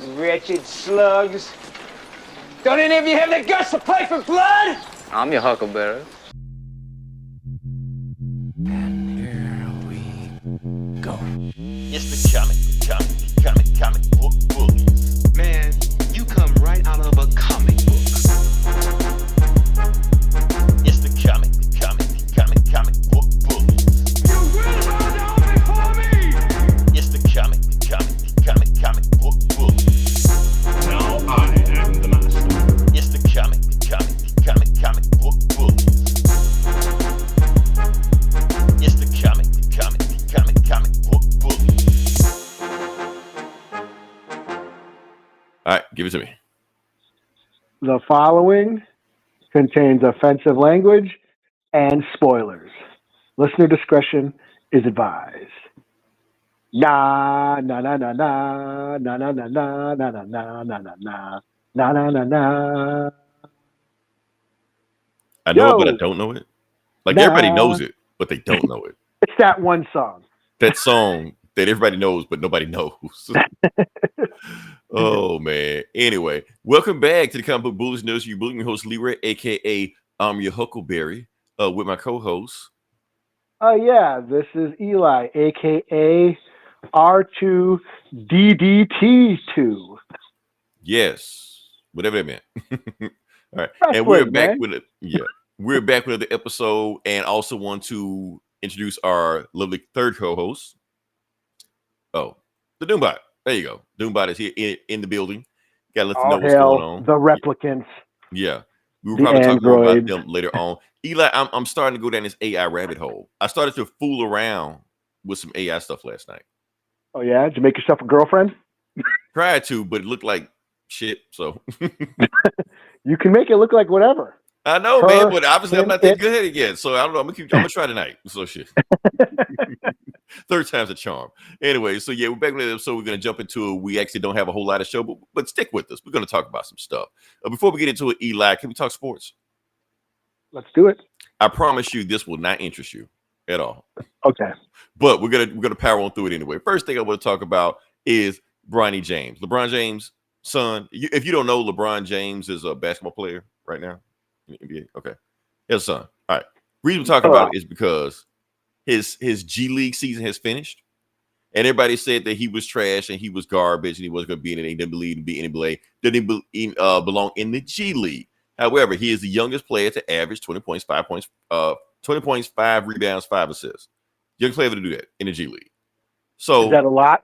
Wretched slugs. Don't any of you have the guts to play for blood? I'm your huckleberry. And here we go. It's the comic book bullies. Man, you come right out of a comic book. It's the comic book bullies. You will bow down before me! It's the comic book bullies. Now I am the master. It's the comic book bullies. It's the comic book bullies. All right, give it to me. The following contains offensive language and spoilers. Listener discretion is advised. Na na na na na na na na na na na na na na na na na na. I know Yo. it, but I don't know it. Like Nah. everybody knows it, but they don't know it. It's that one song. That song that everybody knows, but nobody knows. Oh man. Anyway, welcome back to the Comic Book Bullies News. You bullying host Leroy, aka I'm your Huckleberry, with my co-host. Yeah, this is Eli, aka R2DDT2. Yes, whatever that meant. All right, That's and we're right, back man. with it. Yeah, we're back with another episode, and also want to introduce our lovely third co-host. Oh, the Doombot. There you go. Doombot is here in the building. Got to let you know All what's going hail on. the replicants. Yeah, we were The probably talking more about androids. them later on. Eli, I'm starting to go down this AI rabbit hole. I started to fool around with some AI stuff last night. Oh yeah, did you make yourself a girlfriend? Tried to, but it looked like shit. So You can make it look like whatever. I know, Her, man, but obviously I'm not that it. good again. So I don't know. I'm gonna try tonight. So shit. Third time's a charm. Anyway, so yeah, we're back with the episode. We're gonna jump into it. We actually don't have a whole lot of show, but stick with us. We're gonna talk about some stuff. Before we get into it, Eli, can we talk sports? Let's do it. I promise you, this will not interest you at all. Okay. But we're gonna power on through it anyway. First thing I want to talk about is Bronny James. LeBron James' son. If you don't know, LeBron James is a basketball player right now in the NBA. Okay, his son. All right. Reason we're talking about it is because his G League season has finished, and everybody said that he was trash and he was garbage and he wasn't going to be in it. He didn't believe to be in NBA. Didn't belong in the G League. However, he is the youngest player to average 20 points, 5 rebounds, 5 assists. Young player to do that in the G League. So Is that a lot?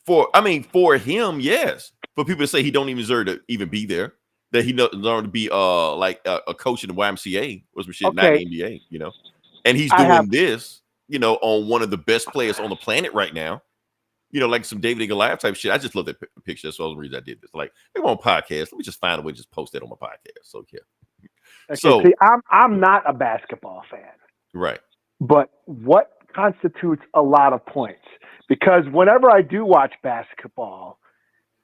for him, yes. For people to say he don't even deserve to even be there, that he learned to be like a coach in the YMCA was some shit, not Okay. the NBA, you know. And he's I doing have- this, you know, on one of the best players on the planet right now. You know, like some David and Goliath type shit. I just love that picture. That's the only reason I did this. Like, they want podcast. Let me just find a way to just post that on my podcast. So yeah, Okay, So- see, I'm not a basketball fan, right. but what constitutes a lot of points? Because whenever I do watch basketball,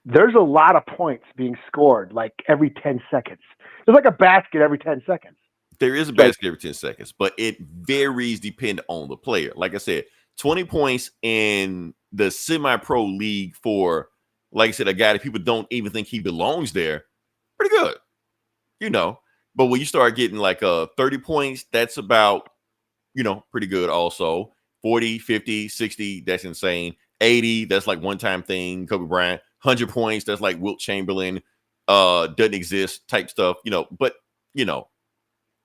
there's a lot of points being scored like every 10 seconds. There's like a basket every 10 seconds. There is a basket every 10 seconds, but it varies depending on the player. Like I said, 20 points in the semi-pro league for, like I said, a guy that people don't even think he belongs there, pretty good, you know. But when you start getting like 30 points, that's about, you know, pretty good also. 40, 50, 60, that's insane. 80, that's like one-time thing, Kobe Bryant. 100 points, that's like Wilt Chamberlain, doesn't exist type stuff, you know. But, you know,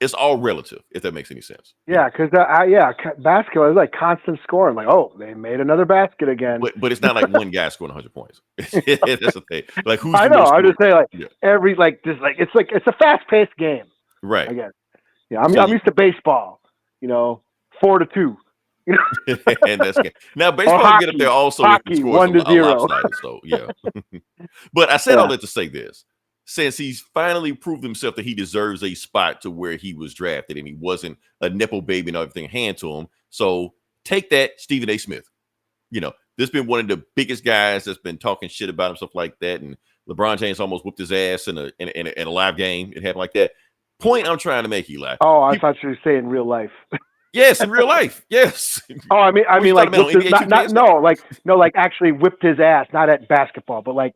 it's all relative, if that makes any sense. Yeah, because basketball is like constant scoring. Like, oh, they made another basket again. But it's not like one guy scoring 100 points. That's the thing. Like, who's I the know. most I just say like Yeah. it's a fast-paced game. I right? guess. Yeah, I'm So- used to baseball. 4-2. And that's good. Now baseball hockey. get up there also Hockey, if the scores 1-0. lopsided. So yeah. But I said all Yeah. that to say this. Since he's finally proved himself that he deserves a spot to where he was drafted and he wasn't a nipple baby and everything hand to him. So take that, Stephen A. Smith. You know, this has been one of the biggest guys that's been talking shit about him, stuff like that. And LeBron James almost whooped his ass in a live game. It happened like that. Point I'm trying to make, Eli. Oh, I thought you were saying real life. Yes, in real life. Yes. Oh, I mean, you like talking about, whipped his, NBA not, 2K no, like actually whipped his ass, not at basketball, but like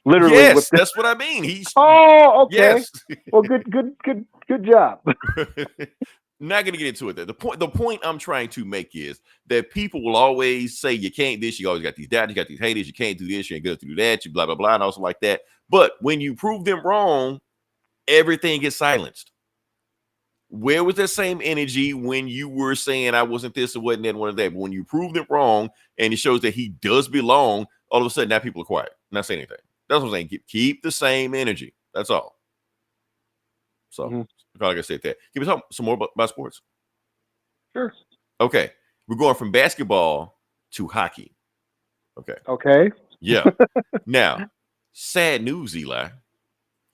Literally. Yes, that's what I mean. He's Oh, okay. yes. Well, good job. Not gonna get into it there. The point I'm trying to make is that people will always say you can't this, you always got these doubts, you got these haters, you can't do this, you ain't gonna do that, you blah blah blah, and also like that. But when you prove them wrong, everything gets silenced. Where was that same energy when you were saying I wasn't this or wasn't that, one of that? But when you prove them wrong and it shows that he does belong, all of a sudden now people are quiet, not saying anything. That's what I'm saying. Keep the same energy. That's all. So, like I said, that. Give me some more about sports. Sure. Okay. We're going from basketball to hockey. Okay. Okay. Yeah. Now, sad news, Eli.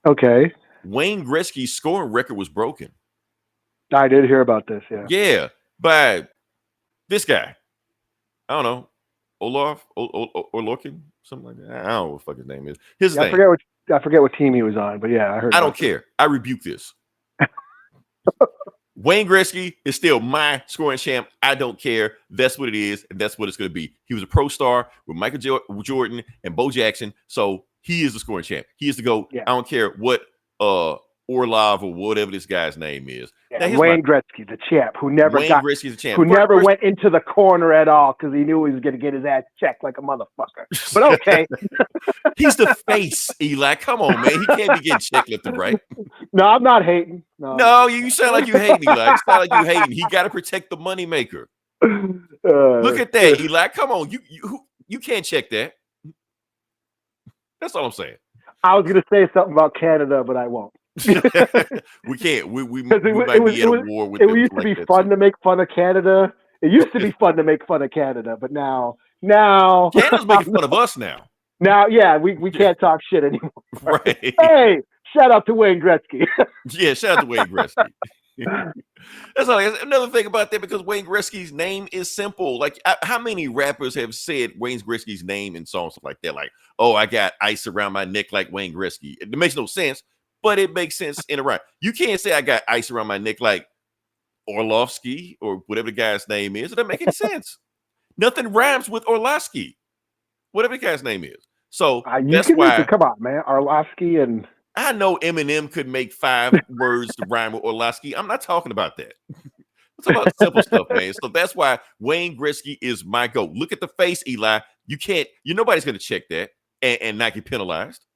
Okay. Wayne Gretzky's scoring record was broken. I did hear about this. Yeah. Yeah. By this guy. I don't know. Olaf or Lorkin, something like that. I don't know what the fuck his name is. His name. I forget what team he was on, but yeah, I heard. I don't care. I rebuke this. Wayne Gretzky is still my scoring champ. I don't care. That's what it is, and that's what it's going to be. He was a pro star with Michael Jordan and Bo Jackson, so he is the scoring champ. He is the GOAT. Yeah. I don't care what Orlov or whatever this guy's name is. Yeah, Wayne Gretzky, the champ, who never Gretzky's the champ. Who never went into the corner at all because he knew he was going to get his ass checked like a motherfucker. But okay. He's the face, Eli. Come on, man. He can't be getting checked left and right. No, I'm not hating. No, you sound like you hating, Eli. You sound like you hating. He got to protect the moneymaker. Look at that, Eli. Come on. You can't check that. That's all I'm saying. I was going to say something about Canada, but I won't. We can't. We might be at a war with them. It used to be fun to make fun of Canada. It used to be fun to make fun of Canada, but now Canada's making fun of us now. Now, yeah, we can't talk shit anymore. Right. Hey, shout out to Wayne Gretzky. Yeah, shout out to Wayne Gretzky. That's all. Another thing about that, because Wayne Gretzky's name is simple. Like, how many rappers have said Wayne Gretzky's name in songs like that? Like, oh, I got ice around my neck like Wayne Gretzky. It makes no sense. But it makes sense in a rhyme. You can't say I got ice around my neck like Orlovsky or whatever the guy's name is. It doesn't make any sense. Nothing rhymes with Orlovsky, whatever the guy's name is. So that's why. Come on, man. Orlovsky and. I know Eminem could make 5 words to rhyme with Orlovsky. I'm not talking about that. I'm talking about simple stuff, man. So that's why Wayne Gretzky is my GOAT. Look at the face, Eli. Nobody's going to check that and not get penalized.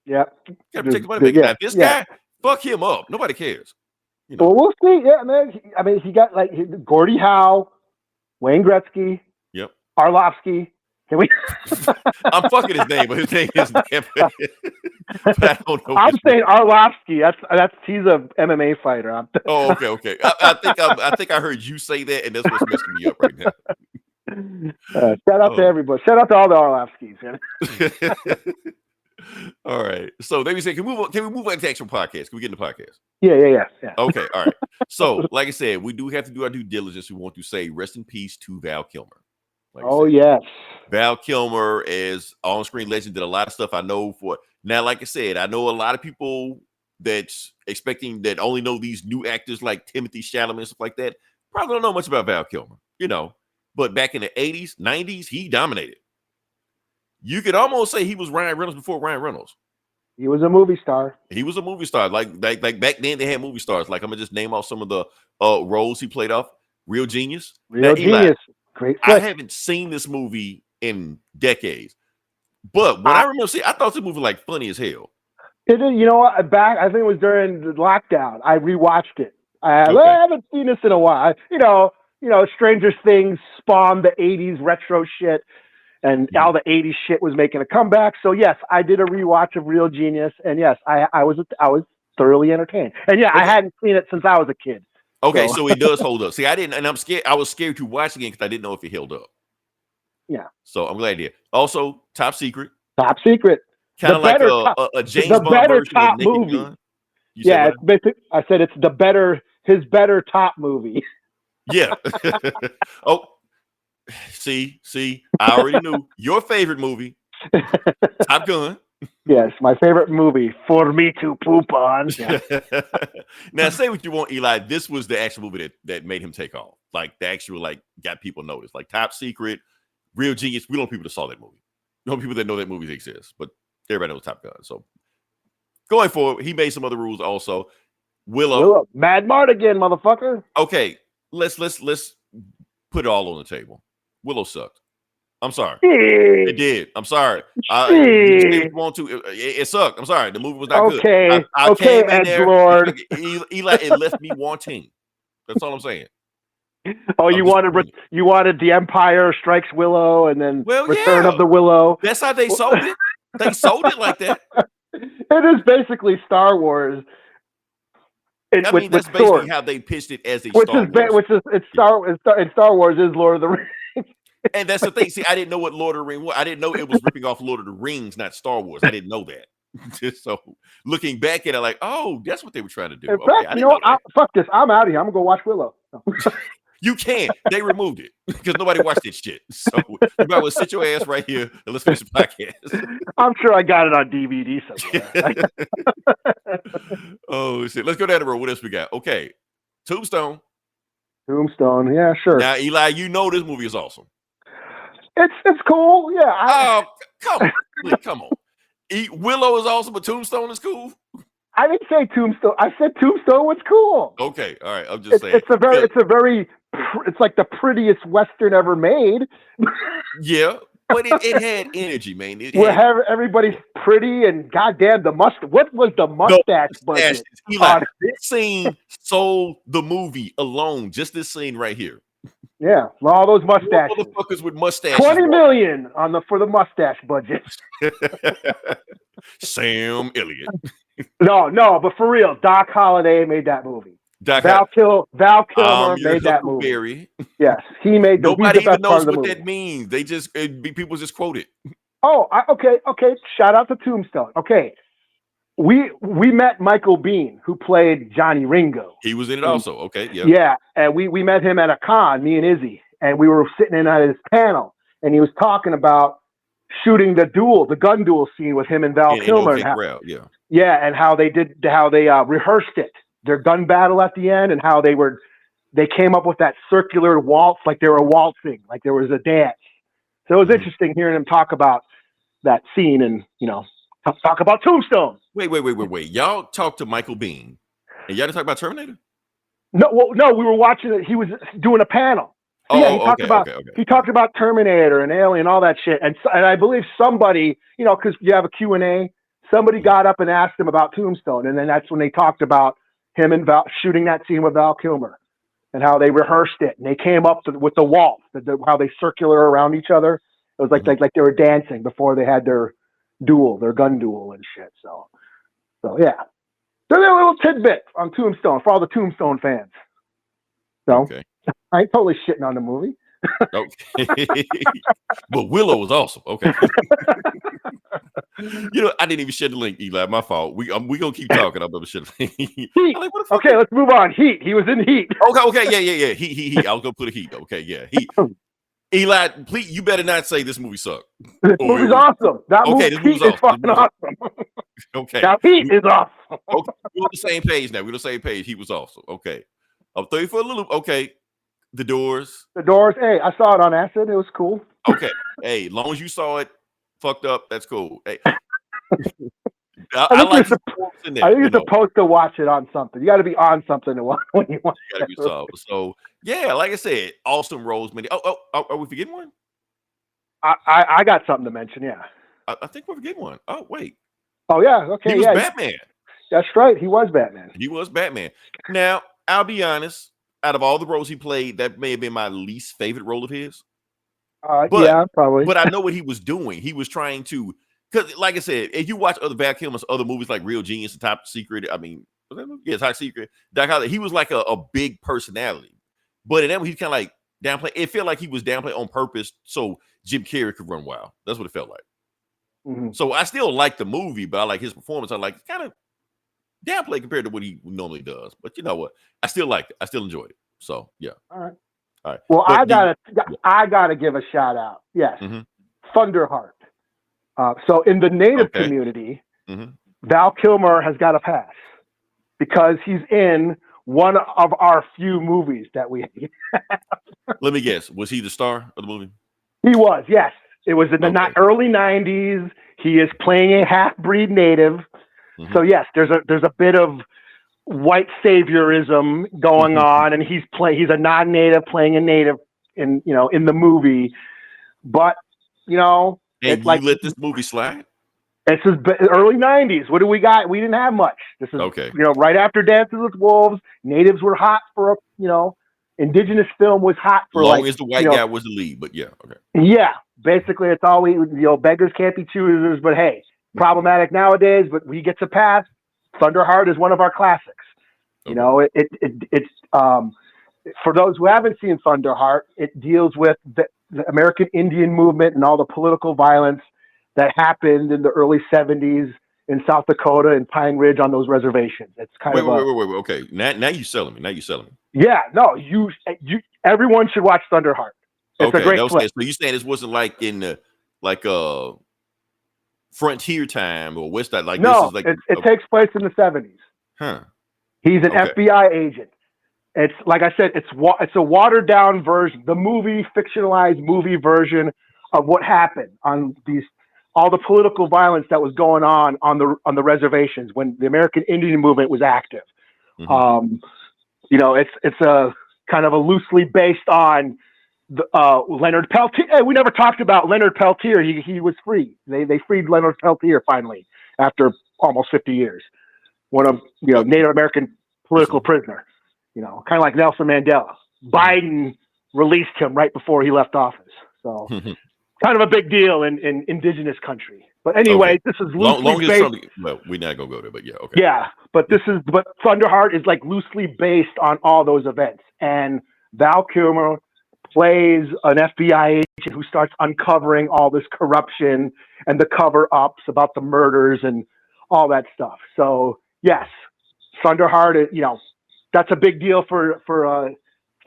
Yeah. Now, this guy, fuck him up. Nobody cares. You know? Well, we'll see. Yeah, man. I mean, he got like Gordie Howe, Wayne Gretzky, yep, Arlovsky. Can we? I'm fucking his name, but his name isn't. I don't know. I'm saying Arlovsky. That's he's a MMA fighter. Oh, okay. I think I heard you say that, and that's what's messing me up right now. Shout out to everybody. Shout out to all the Arlovskys. All right. So they say, can we move on to actual podcast? Can we get in the podcast? Yeah. Okay. All right. So, like I said, we do have to do our due diligence. We want to say rest in peace to Val Kilmer. Yes. Val Kilmer is on-screen legend, did a lot of stuff I know for. Now, like I said, I know a lot of people that's expecting that only know these new actors like Timothy Chalamet and stuff like that. Probably don't know much about Val Kilmer, But back in the 80s, 90s, he dominated. You could almost say he was Ryan Reynolds before Ryan Reynolds. He was a movie star. Like back then they had movie stars. Like, I'm gonna just name off some of the roles he played off. Real Genius. Genius. Great I flick. haven't seen this movie in decades, but when I remember seeing, I thought this movie was like funny as hell. You know what? I think it was during the lockdown. I rewatched it. I haven't seen this in a while. Stranger Things spawned the '80s retro shit. And all the 80s shit was making a comeback. So yes, I did a rewatch of Real Genius, and yes, I was thoroughly entertained. And yeah, I hadn't seen it since I was a kid. Okay, so it does hold up. See, I didn't, and I'm scared. I was scared to watch again because I didn't know if it held up. Yeah. So I'm glad it did. Also, Top Secret. Top Secret. Kind of like a James Bond version of Naked movie. Gun. Yeah, I said it's his better top movie. Yeah. Oh. See, I already knew your favorite movie, Top Gun. Yes, my favorite movie for me to poop on. Yeah. Now, say what you want, Eli. This was the actual movie that made him take off. Like, the actual, got people noticed. Like, Top Secret, Real Genius. We don't know people that saw that movie. We don't know people that know that movie exists. But Everybody knows Top Gun. So going forward, he made some other rules also. Willow. Mad Mardigan, motherfucker. Okay, let's put it all on the table. Willow sucked. I'm sorry. It did. I'm sorry. You say what you want to. It sucked. I'm sorry. The movie was not good. I came in there. Lord. Eli, it left me wanting. That's all I'm saying. Oh, you wanted The Empire Strikes Willow and then Return yeah. of the Willow. That's how they sold it. They sold it like that. It is basically Star Wars. That's basically how they pitched it as a Star Wars. Star Wars is Lord of the Rings. And that's the thing. See, I didn't know what Lord of the Rings was. I didn't know it was ripping off Lord of the Rings, not Star Wars. I didn't know that. So looking back at it, like, oh, that's what they were trying to do. In fact, you know what? Fuck this. I'm out of here. I'm gonna go watch Willow. You can't. They removed it because nobody watched this shit. So you might well sit your ass right here and let's finish the podcast. I'm sure I got it on DVD somewhere. Oh shit! Let's go down the road. What else we got? Okay, Tombstone. Yeah, sure. Now, Eli, you know this movie is awesome. It's cool. Yeah. Oh, come on. Willow is awesome, but Tombstone is cool. I didn't say Tombstone. I said Tombstone was cool. Okay, all right. I'm just saying. It's like the prettiest Western ever made. Yeah, but it had energy, man. Everybody's pretty and goddamn the mustache. What was the mustache budget? Eli, this scene sold the movie alone. Just this scene right here. Yeah, all those mustaches. Motherfuckers with mustaches. 20 million for the mustache budget. Sam Elliott. No, but for real, Doc Holliday made that movie. Val Kilmer made that movie. Berry. Yes, he made the Nobody even knows what movie. that means. They just people just quote it. Oh, okay. Shout out to Tombstone. Okay, we met Michael Biehn, who played Johnny Ringo. He was in it also. Okay, yeah. Yeah, and we met him at a con, me and Izzy, and we were sitting in at his panel, and he was talking about shooting the gun duel scene with him and Val Kilmer. And how they rehearsed it, their gun battle at the end, and how they came up with that circular waltz, like they were waltzing, like there was a dance. So it was interesting hearing him talk about that scene and, talk about Tombstone. Wait. Y'all talked to Michael Biehn and y'all didn't talk about Terminator? No, we were watching it. He was doing a panel. He talked about Terminator and Alien, all that shit. And I believe somebody, because you have a Q&A, somebody got up and asked him about Tombstone. And then that's when they talked about him and Val shooting that scene with Val Kilmer and how they rehearsed it. And they came up with the waltz, how they circular around each other. It was like they were dancing before they had their gun duel and shit. So yeah. So a little tidbit on Tombstone for all the Tombstone fans. So I ain't totally shitting on the movie. Okay. But Willow was awesome. Okay. I didn't even share the link, Eli. My fault. We gonna keep talking. I'm gonna share the link. Heat. Okay, let's move on. Heat. He was in Heat. Okay. Yeah. Heat. I was gonna put a Heat. Okay, yeah. Heat. Eli, please, you better not say this movie sucked. This movie's awesome. This movie's awesome. Fucking awesome. Okay. Now Heat is awesome. Okay, we're on the same page now. We're on the same page. He was awesome. Okay. I'm 30 for a little. Okay. The Doors. Hey, I saw it on acid. It was cool. Okay. Hey, as long as you saw it fucked up, that's cool. Hey. I think you're supposed to watch it on something. You got to be on something to watch when you watch it. You got to be solved. So, yeah, like I said, awesome roles. Are we forgetting one? I got something to mention, yeah. I think we're forgetting one. Oh, wait. Oh, yeah. Okay. He was Batman. That's right. He was Batman. Now, I'll be honest. Out of all the roles he played, that may have been my least favorite role of his. Yeah, probably. But I know what he was doing. He was trying to, because like I said, if you watch other Val Kilmer's other movies like Real Genius and Top Secret, Top Secret, he was like a big personality. But in that one, he's kind of like downplay. It felt like he was downplaying on purpose so Jim Carrey could run wild. That's what it felt like. Mm-hmm. So I still like the movie, but I like his performance. I like kind of downplay compared to what he normally does. But you know what? I still liked it. I still enjoyed it. So yeah. All right. Well, I gotta give a shout out. Yes. Mm-hmm. Thunderheart. So in the Native community, Val Kilmer has got a pass because he's in one of our few movies that we have. Let me guess. Was he the star of the movie? He was, yes. It was in the early 90s. He is playing a half-breed native. So yes, there's a bit of white saviorism going on, and he's a non-native playing a native in the movie. But and it's you like let this movie slide. This is early 90s. What do we got? We didn't have much. This is, Okay. right after Dances with Wolves. Natives were hot for, indigenous film was hot for long as the white guy was the lead, but yeah. Okay. Yeah. Basically, it's all beggars can't be choosers, but hey, problematic nowadays, but we get to pass. Thunderheart is one of our classics. Okay. It's for those who haven't seen Thunderheart, it deals with the American Indian movement and all the political violence that happened in the early 70s in South Dakota and Pine Ridge on those reservations. It's kind of wait. Okay, now you selling me. Yeah, no, you everyone should watch Thunderheart. It's a great flick. So you saying this wasn't like in the frontier time or West Side? Like No, this is like it takes place in the 70s. Huh. He's an FBI agent. It's like I said, it's a watered down version, the fictionalized movie version of what happened on all the political violence that was going on the reservations when the American Indian movement was active. It's a kind of a loosely based on Leonard Peltier. Hey, we never talked about Leonard Peltier. He was free. They freed Leonard Peltier finally after almost 50 years. One of Native American political prisoner. Kind of like Nelson Mandela. Biden released him right before he left office. So kind of a big deal in indigenous country. But anyway, this is loosely based. Well, we're not gonna go there, but yeah, okay. Yeah, but Thunderheart is like loosely based on all those events. And Val Kilmer plays an FBI agent who starts uncovering all this corruption and the cover-ups about the murders and all that stuff. So yes, Thunderheart, that's a big deal for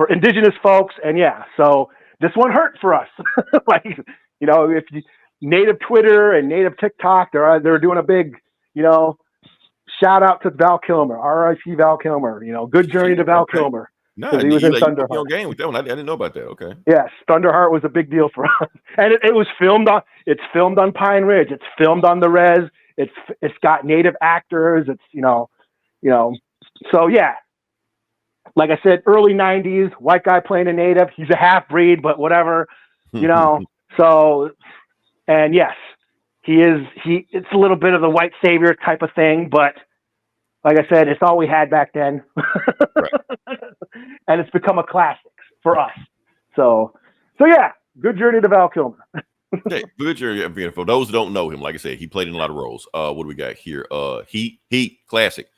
indigenous folks. And yeah, so this one hurt for us. If Native Twitter and Native TikTok, they're doing a big, shout out to Val Kilmer, R.I.P. Val Kilmer. Good journey to Val Kilmer. No, he was in Thunderheart. On game with that one. I didn't know about that. Okay. Yes, Thunderheart was a big deal for us, and it was filmed on. It's filmed on Pine Ridge. It's filmed on the res. It's got Native actors. It's So yeah, like I said, early 90s, white guy playing a native. He's a half breed, but whatever. So, and yes, it's a little bit of the white savior type of thing, but like I said, it's all we had back then. And it's become a classic for us. So yeah, good journey to Val Kilmer. Okay, good journey. For those who don't know him, like I said, he played in a lot of roles. What do we got here? Heat, classic.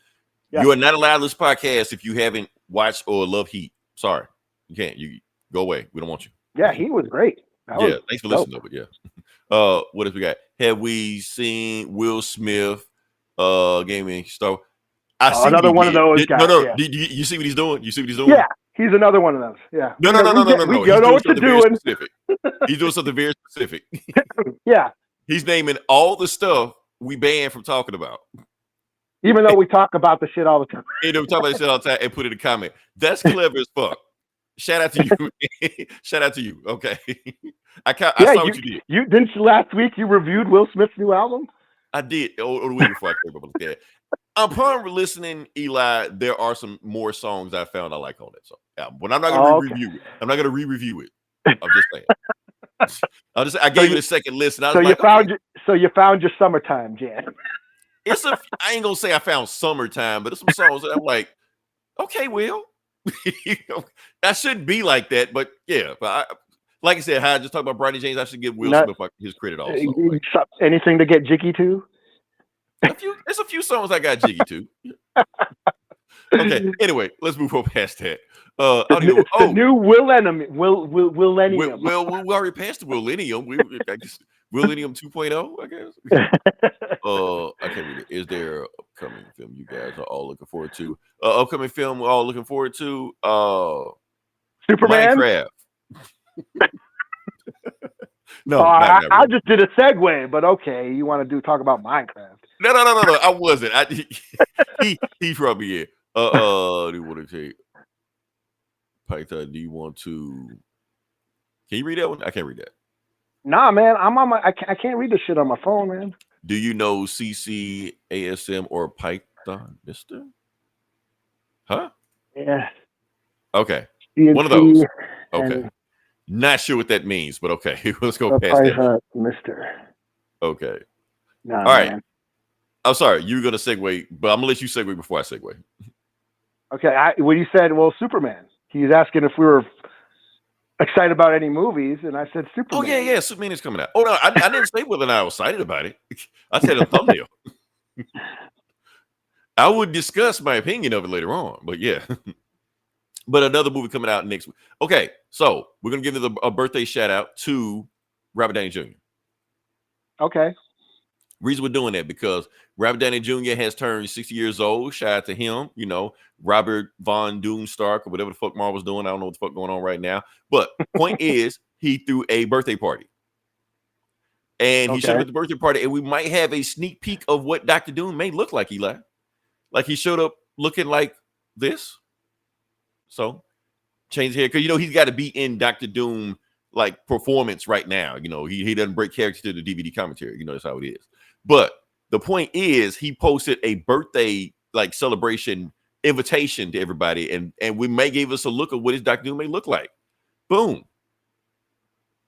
Yeah. You are not allowed to this podcast if you haven't watched or love Heat. Sorry. You can't. You go away. We don't want you. Yeah, he was great. Thanks for listening, but yeah. What else we got? Have we seen Will Smith gaming stuff? Another one of those guys. No. Yeah. You see what he's doing? Yeah, he's another one of those. Yeah. No. You know what you're doing. He's doing something very specific. Yeah. He's naming all the stuff we banned from talking about. Even though we talk about the shit all the time. We talk about the shit all the time and put it in a comment. That's clever as fuck. Shout out to you. Shout out to you. Okay. I saw what you did. Last week you reviewed Will Smith's new album? I did. Or the week before I came up with that. Upon listening, Eli, there are some more songs I found I like on that song album. But I'm not gonna re-review it. I'm not gonna re-review it. I'm just saying. I gave it a second listen. So you found your summertime jam. I ain't gonna say I found summertime, but there's some songs that I'm like, okay, Will. I shouldn't be like that, but yeah. But like I said, I just talked about Bronny James. I should give Will Smith his credit also. Anything to get jiggy to? There's a few songs I got jiggy to. Okay. Anyway, let's move on past that. The new Millennium. Millennium. Well, we already passed the Millennium. I guess Millennium 2.0, I guess. I can't read it. Is there an upcoming film you guys are all looking forward to? Upcoming film we're all looking forward to. Superman. Minecraft. No, I just did a segue, but okay, you want to talk about Minecraft? No. I wasn't. He probably in. Do you want to take Python? Do you want to? Can you read that one? I can't read that. Nah, man. I'm on my. I can't read this shit on my phone, man. Do you know CC, ASM, or Python, Mister? Huh? Yeah. Okay. CNC One of those. Okay. and Not sure what that means, but okay. Let's go a past that. Python, Mister. Okay. Nah, All right. man. I'm sorry. You're going to segue, but I'm going to let you segue before I segue. Okay. When you said, well, Superman, he's asking if we were excited about any movies, and I said Oh, Superman. yeah. Superman is coming out. Oh, no. I didn't say whether or not I was excited about it. I said a thumbnail. I would discuss my opinion of it later on, but yeah. But another movie coming out next week. Okay, so we're going to give a birthday shout out to Robert Downey Jr. Okay. Reason we're doing that because Robert Downey Jr. has turned 60 years old. Shout out to him. You know, Robert Von Doom Stark or whatever the fuck Marvel's doing. I don't know what the fuck going on right now. But point is, he threw a birthday party. And he showed up at the birthday party, and we might have a sneak peek of what Dr. Doom may look like, Eli. Like he showed up looking like this. So change hair because he's got to be in Dr. Doom like performance right now. He doesn't break character to the DVD commentary. That's how it is. But the point is, he posted a birthday like celebration invitation to everybody, and we may give us a look of what his Dr. Doom may look like. Boom.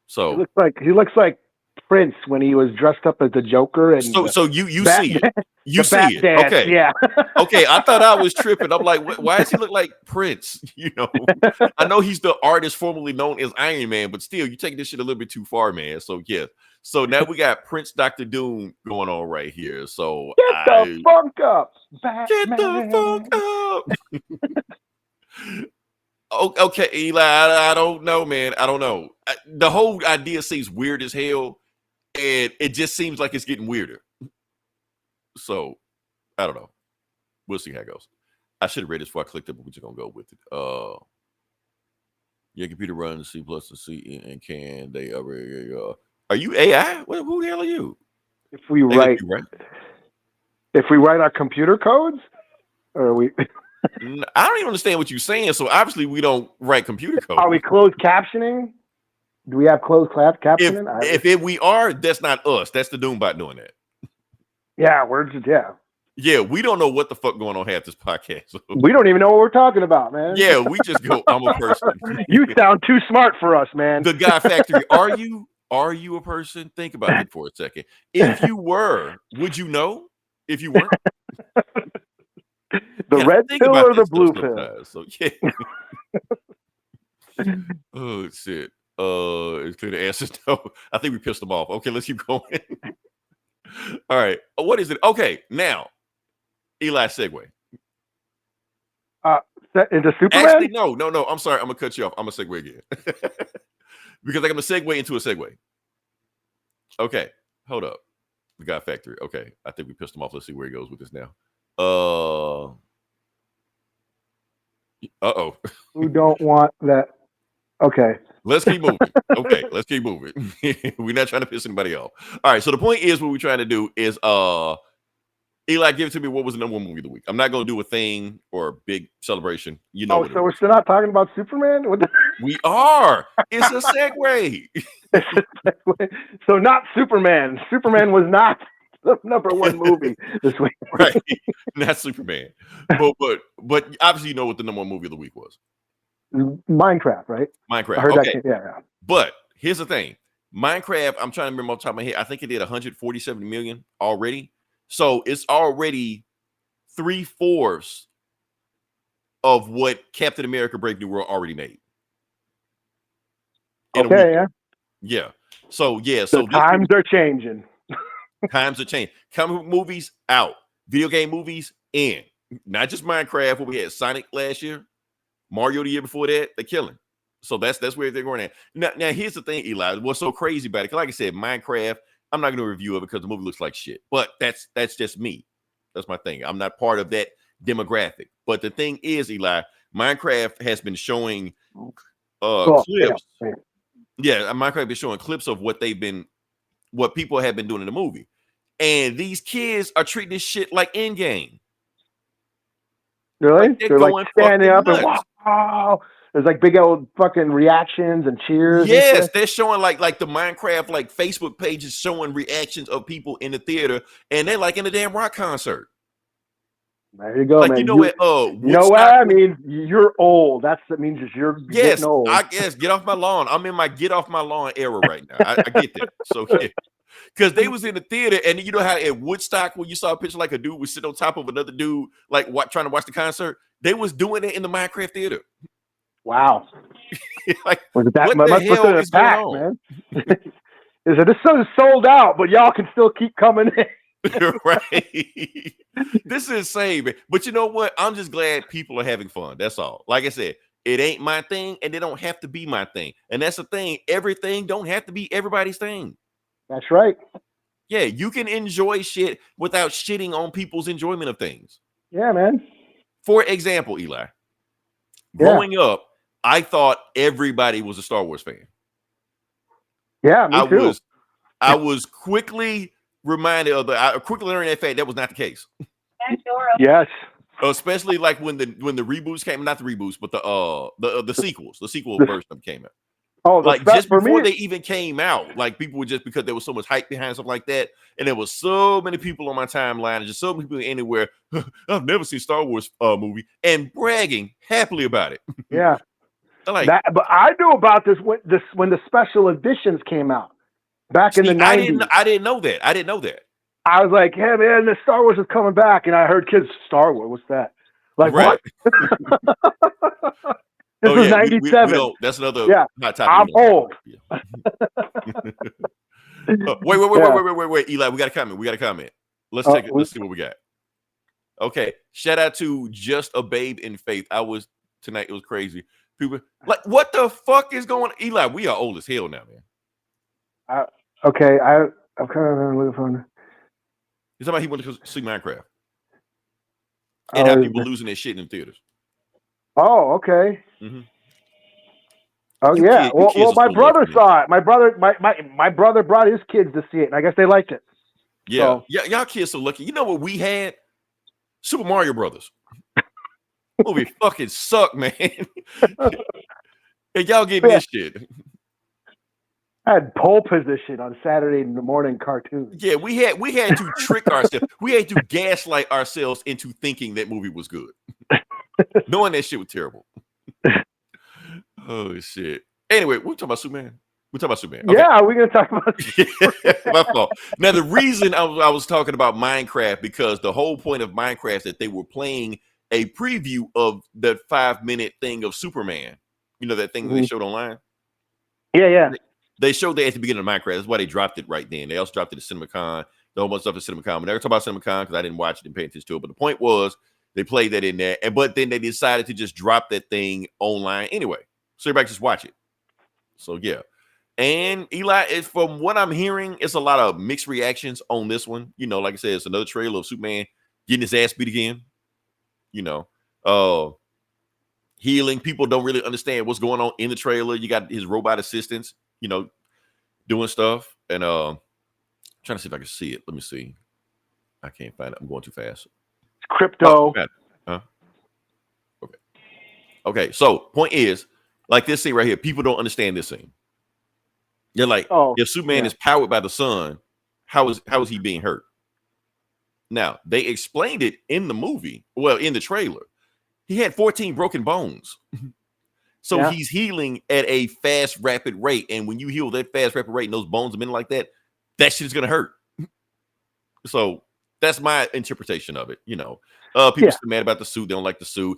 So he looks like Prince when he was dressed up as the Joker. And so you see it. You see it. Dance, okay. Yeah. Okay. I thought I was tripping. I'm like, why does he look like Prince? I know he's the artist formerly known as Iron Man, but still, you taking this shit a little bit too far, man. So yeah. So now we got Prince Dr. Doom going on right here. So get the funk up. Get the funk up. Okay, Eli. I don't know, man. I don't know. The whole idea seems weird as hell, and it just seems like it's getting weirder. So, I don't know. We'll see how it goes. I should have read this before I clicked it, but we're just going to go with it. Your computer runs C++ and C, and can they ever... are you AI? Who the hell are you? If we write our computer codes? Or are we... I don't even understand what you're saying, so obviously we don't write computer code. Are we closed captioning? Do we have closed captioning? If we are, that's not us. That's the Doombot doing that. Yeah, we're just, yeah. Yeah, we don't know what the fuck going on half this podcast. So. We don't even know what we're talking about, man. Yeah, we just go, I'm a person. You sound too smart for us, man. The Guy Factory. Are you a person? Think about it for a second. If you were, would you know? If you weren't? The red pill or the blue pill? So yeah. Oh shit. It's clear the answer is no. I think we pissed them off. Okay, let's keep going. All right. What is it? Okay, now Eli segue. Into Superman? Actually, no. I'm sorry. I'm gonna cut you off. I'm gonna segue again because I'm gonna segue into a segue. Okay, hold up. The Guy Factory. Okay, I think we pissed him off. Let's see where he goes with this now. Uh-oh. Who don't want that? Okay. Let's keep moving. Okay, let's keep moving. We're not trying to piss anybody off. All right, so the point is what we're trying to do is Eli, give it to me. What was the number one movie of the week? I'm not going to do a thing or a big celebration. So we're still not talking about Superman? We are. It's a segue. So not Superman. Superman was not the number one movie this week. Right. Not Superman. But obviously you know what the number one movie of the week was. Minecraft, right? Minecraft. I heard okay. that. Yeah. But here's the thing. Minecraft, I'm trying to remember off the top of my head. I think it did 147 million already. So it's already 3/4 of what Captain America Brave New World already made. Okay, yeah. Yeah. So yeah. So times are changing. Times are changing. Comic movies out. Video game movies in. Not just Minecraft, where we had Sonic last year. Mario the year before that. They're killing. So that's where they're going at. Now here's the thing, Eli. What's so crazy about it? Like I said, Minecraft, I'm not going to review it because the movie looks like shit. But that's just me. That's my thing. I'm not part of that demographic. But the thing is, Eli, Minecraft has been showing clips. Yeah, Minecraft is showing clips of what people have been doing in the movie. And these kids are treating this shit like in-game. Really? Like they're like standing up and wow. There's like big old fucking reactions and cheers. Yes, and they're showing like the Minecraft like Facebook pages showing reactions of people in the theater, and they're like in a damn rock concert. There you go, Like man. you know what? You know what I mean? You're old. That means you're getting old. I guess get off my lawn. I'm in my get off my lawn era right now. I get that. So yeah. Because they was in the theater, and you know how at Woodstock, when you saw a picture like a dude was sitting on top of another dude, like trying to watch the concert, they was doing it in the Minecraft theater. Wow. Like, what the hell is going on, man? Is it this is sold out, but y'all can still keep coming in. Right. This is insane, man. But you know what? I'm just glad people are having fun. That's all. Like I said, it ain't my thing, and it don't have to be my thing. And that's the thing. Everything don't have to be everybody's thing. That's right. Yeah, you can enjoy shit without shitting on people's enjoyment of things. Yeah, man. For example, Eli, growing up, I thought everybody was a Star Wars fan. Yeah, me too. I was quickly reminded of I quickly learned that fact that was not the case. Yes. Especially like when the reboots came, not the reboots, but the sequels, the sequel version of them came out. Oh, like just before they even came out, like people were just because there was so much hype behind stuff like that, and there was so many people on my timeline, and just so many people anywhere. I've never seen Star Wars movie, and bragging happily about it. Yeah, like that. But I knew about this when the special editions came out back in the 90s. I didn't know that. I didn't know that. I was like, hey man, the Star Wars is coming back, and I heard kids Star Wars. What's that? Like right. What? This was 97. That's another hot topic. I'm old. Wait, Eli, we got a comment. Let's check it. Let's see what we got. Okay. Shout out to Just a Babe in Faith. Tonight, it was crazy. People like, what the fuck is going on? Eli, we are old as hell now, man. Okay. I'm kind of looking for. He's talking about he went to see Minecraft. And how people losing their shit in the theaters. Oh, okay. Mm-hmm. Oh yeah. Well, my brother saw it. My brother brought his kids to see it, and I guess they liked it. Yeah. So. Yeah, y'all kids so lucky. You know what we had? Super Mario Brothers. Movie fucking sucked, man. And y'all getting this shit. I had pole position on Saturday morning cartoons. Yeah, we had to trick ourselves. We had to gaslight ourselves into thinking that movie was good. Knowing that shit was terrible. Oh shit. Anyway, we're talking about Superman. Okay. Yeah, we're gonna talk about my fault. Now the reason I was talking about Minecraft, because the whole point of Minecraft is that they were playing a preview of that 5-minute thing of Superman. You know that thing that they showed online? Yeah. They showed that at the beginning of Minecraft. That's why they dropped it right then. They also dropped it at CinemaCon. The whole bunch of stuff at CinemaCon. We never talk about CinemaCon because I didn't watch it and pay attention to it. But the point was they played that in there. But then they decided to just drop that thing online anyway. So everybody just watch it. So yeah. And Eli, from what I'm hearing, it's a lot of mixed reactions on this one. You know, like I said, it's another trailer of Superman getting his ass beat again. You know, healing. People don't really understand what's going on in the trailer. You got his robot assistants, you know, doing stuff. And trying to see if I can see it. Let me see. I can't find it. I'm going too fast. It's crypto. Huh? Okay. So point is, like this scene right here, people don't understand this scene. They're like, if Superman is powered by the sun, how is he being hurt? Now, they explained it in the movie, in the trailer. He had 14 broken bones. So he's healing at a fast, rapid rate. And when you heal that fast, rapid rate and those bones are been like that, that shit is going to hurt. So that's my interpretation of it. You know, people still mad about the suit. They don't like the suit.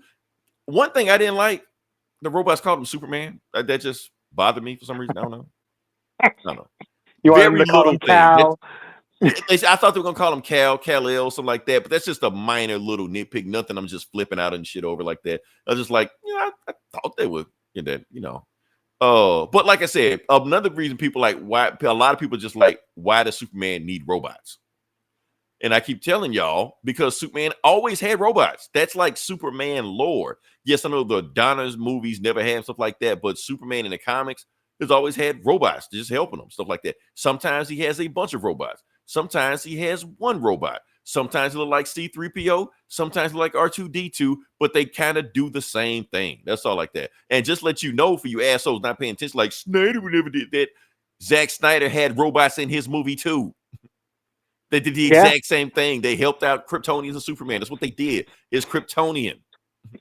One thing I didn't like, the robots called him Superman. That just bothered me for some reason. I don't know. You want to call him Cal? I thought they were gonna call him Kal-El, something like that. But that's just a minor little nitpick. Nothing I'm just flipping out and shit over like that. I was just like, I thought they would get that, you know. But like I said, another reason people like why a lot of people just like, why does Superman need robots? And I keep telling y'all, because Superman always had robots. That's like Superman lore. Yes, I know the Donner's movies never had stuff like that, but Superman in the comics has always had robots just helping him, stuff like that. Sometimes he has a bunch of robots. Sometimes he has one robot. Sometimes it look like C-3PO, sometimes it look like R2-D2, but they kind of do the same thing. That's all like that. And just let you know, for you assholes not paying attention, like Snyder never did that. Zack Snyder had robots in his movie too. They did the exact same thing. They helped out Kryptonians and Superman. That's what they did. It's Kryptonian.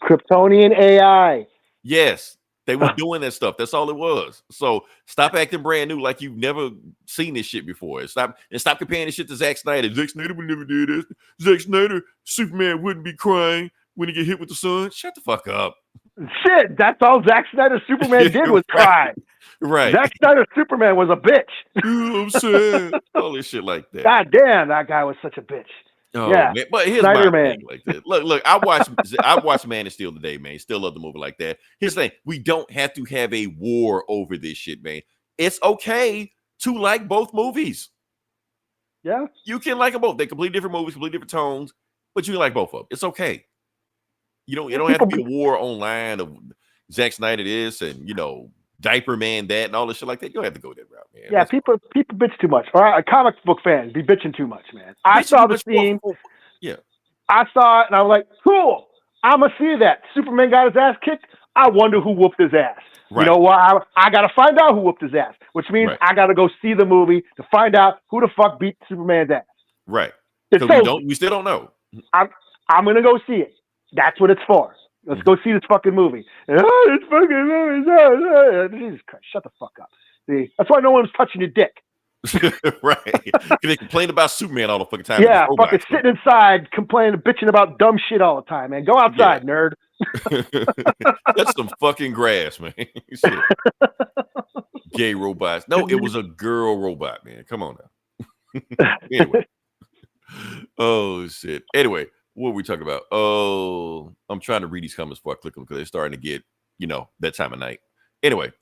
Kryptonian AI. Yes. They were doing that stuff. That's all it was. So stop acting brand new like you've never seen this shit before. Stop comparing this shit to Zack Snyder. Zack Snyder would never do this. Zack Snyder, Superman wouldn't be crying when he get hit with the sun. Shut the fuck up. Shit, that's all Zack Snyder's Superman did was cry. Right. Zack Snyder's Superman was a bitch. Ooh, I'm sad. All this shit like that. God damn, that guy was such a bitch. Oh, yeah, man. But here's Snyder my Man. thing like that. Look, I watched Man of Steel today, man. Still love the movie like that. Here's the thing: we don't have to have a war over this shit, man. It's okay to like both movies. Yeah, you can like them both. They're completely different movies, completely different tones, but you can like both of them. It's okay. You don't have to be a war online of Zack Snyder this and Diaper Man that and all this shit like that. You don't have to go that route, man. Yeah, people bitch too much. All right, comic book fans be bitching too much, man. I saw the scene. Yeah. I saw it and I was like, cool. I'm gonna see that. Superman got his ass kicked. I wonder who whooped his ass. Right. You know what? I gotta find out who whooped his ass, which means I gotta go see the movie to find out who the fuck beat Superman's ass. Right. So we still don't know. I'm gonna go see it. That's what it's for. Let's go see this fucking movie. And, this fucking movie. Jesus Christ, shut the fuck up. See, that's why no one was touching your dick. Right. They complain about Superman all the fucking time. Yeah, fucking sitting inside, complaining, bitching about dumb shit all the time, man. Go outside, nerd. That's some fucking grass, man. Shit. Gay robots. No, it was a girl robot, man. Come on now. Anyway. Oh, shit. Anyway, what were we talking about? Oh, I'm trying to read these comments before I click them because they're starting to get, that time of night. Anyway,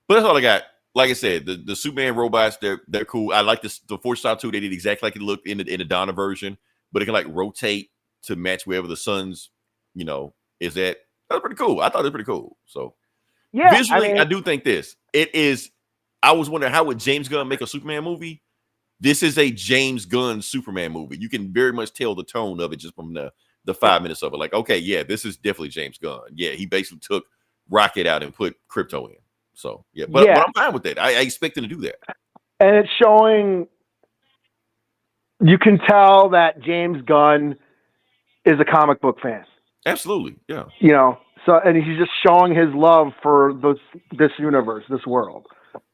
but that's all I got. Like I said, the Superman robots, they're cool. I like the Force Star 2. They did exactly like it looked in the Donna version, but it can like rotate to match wherever the sun's, is at. That's pretty cool. I thought it was pretty cool. So yeah, visually, I do think this. It is. I was wondering how would James Gunn make a Superman movie? This is a James Gunn Superman movie. You can very much tell the tone of it just from the 5 minutes of it. Like, okay, yeah, this is definitely James Gunn. Yeah, he basically took Rocket out and put Krypto in. So yeah, but I'm fine with that. I expect him to do that. And it's showing. You can tell that James Gunn is a comic book fan. Absolutely, yeah. So and he's just showing his love for this universe, this world,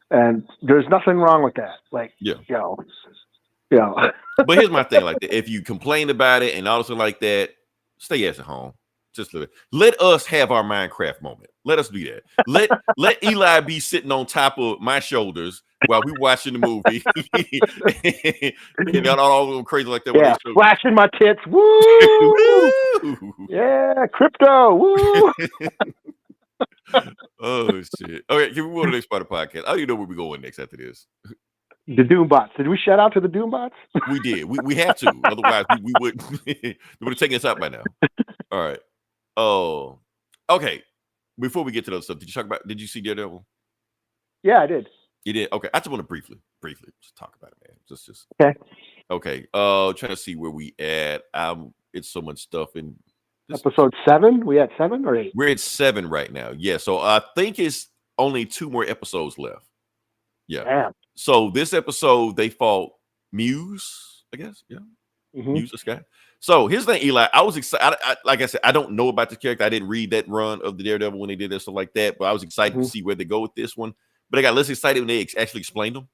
and there's nothing wrong with that. Like, But here's my thing: like, if you complain about it and also like that, stay your ass at home. Just let us have our Minecraft moment. Let us do that. Let Eli be sitting on top of my shoulders while we watching the movie. And all go crazy like that. Yeah, flashing my tits. Woo! Yeah, crypto. Woo! Oh shit. Okay, can we go to the next part of the podcast? I don't even know where we're going next after this. The Doombots. Did we shout out to the Doombots? We did. We have to. Otherwise, we would have taken us out by now. All right. Oh, okay. Before we get to those stuff, did you see Daredevil? Yeah, I did. You did? Okay. I just want to briefly just talk about it, man. Just okay. Okay. Trying to see where we at. It's so much stuff in episode 7. We at 7 or 8? We're at 7 right now. Yeah. So I think it's only 2 more episodes left. Yeah. Damn. So this episode they fought Muse, I guess. Yeah. Mm-hmm. Muse, this guy. So here's the thing, Eli. I was excited. Like I said, I don't know about the character. I didn't read that run of the Daredevil when they did this stuff like that, but I was excited to see where they go with this one. But I got less excited when they actually explained them.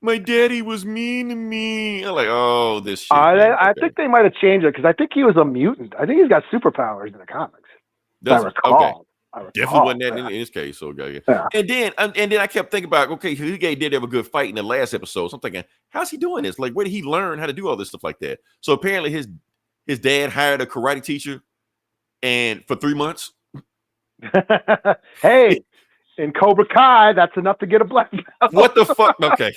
My daddy was mean to me. I'm like, oh, this shit. I think they might have changed it because I think he was a mutant. I think he's got superpowers in the comics. I recall. Okay. Definitely wasn't that in his case. So, yeah. And then I kept thinking about, okay, he did have a good fight in the last episode. So I'm thinking, how's he doing this? Like, where did he learn how to do all this stuff like that? So apparently his dad hired a karate teacher, and for 3 months. Hey, in Cobra Kai, that's enough to get a black belt. What the fuck? Okay.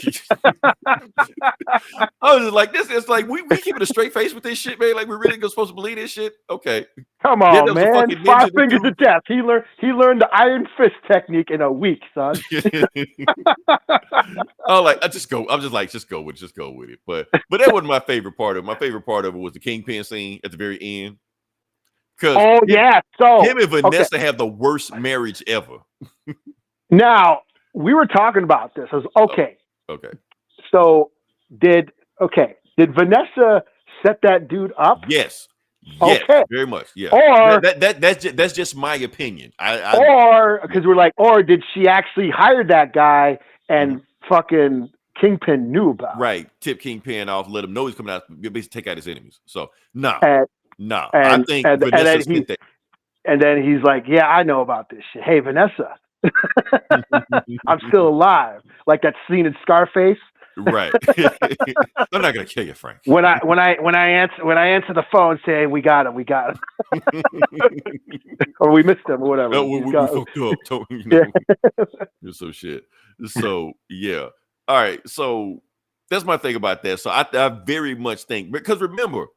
I was just like, this is like, we keeping a straight face with this shit, man. Like, we really supposed to believe this shit? Okay. Come Yeah, on, there was a man. fucking 5 ninja fingers dude. of death. He learned the Iron Fist technique in a week, son. I'm like, just go with it. But that wasn't my favorite part of it. My favorite part of it was the Kingpin scene at the very end. Oh, yeah. So him and Vanessa have the worst marriage ever. Now, we were talking about this. I was okay. Okay. So did Vanessa set that dude up? Yes. Yes, okay. Very much. Yeah. Or that's just my opinion. Or because we're like, or did she actually hire that guy and fucking Kingpin knew about it? Right. Tip Kingpin off, let him know he's coming out, basically take out his enemies. So no. And, I think Vanessa sent that. And then he's like, yeah, I know about this shit. Hey, Vanessa, I'm still alive. Like that scene in Scarface. Right. I'm not gonna kill you, Frank. When I answer the phone, say we got him, or we missed him, or whatever. No, we fucked up. You're so shit. So yeah. All right. So that's my thing about that. So I very much think, because remember,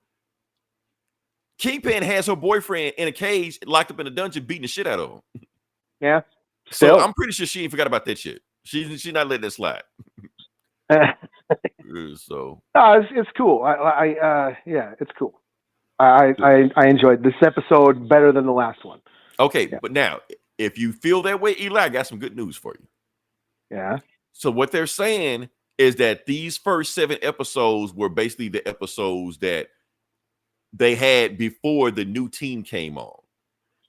Kingpin has her boyfriend in a cage, locked up in a dungeon, beating the shit out of him. Yeah. So I'm pretty sure she ain't forgot about that shit. She's not letting that slide. So it's cool. Yeah, it's cool. I enjoyed this episode better than the last one. Okay, yeah. But now, if you feel that way, Eli, I got some good news for you. Yeah. So what they're saying is that these first 7 episodes were basically the episodes that they had before the new team came on.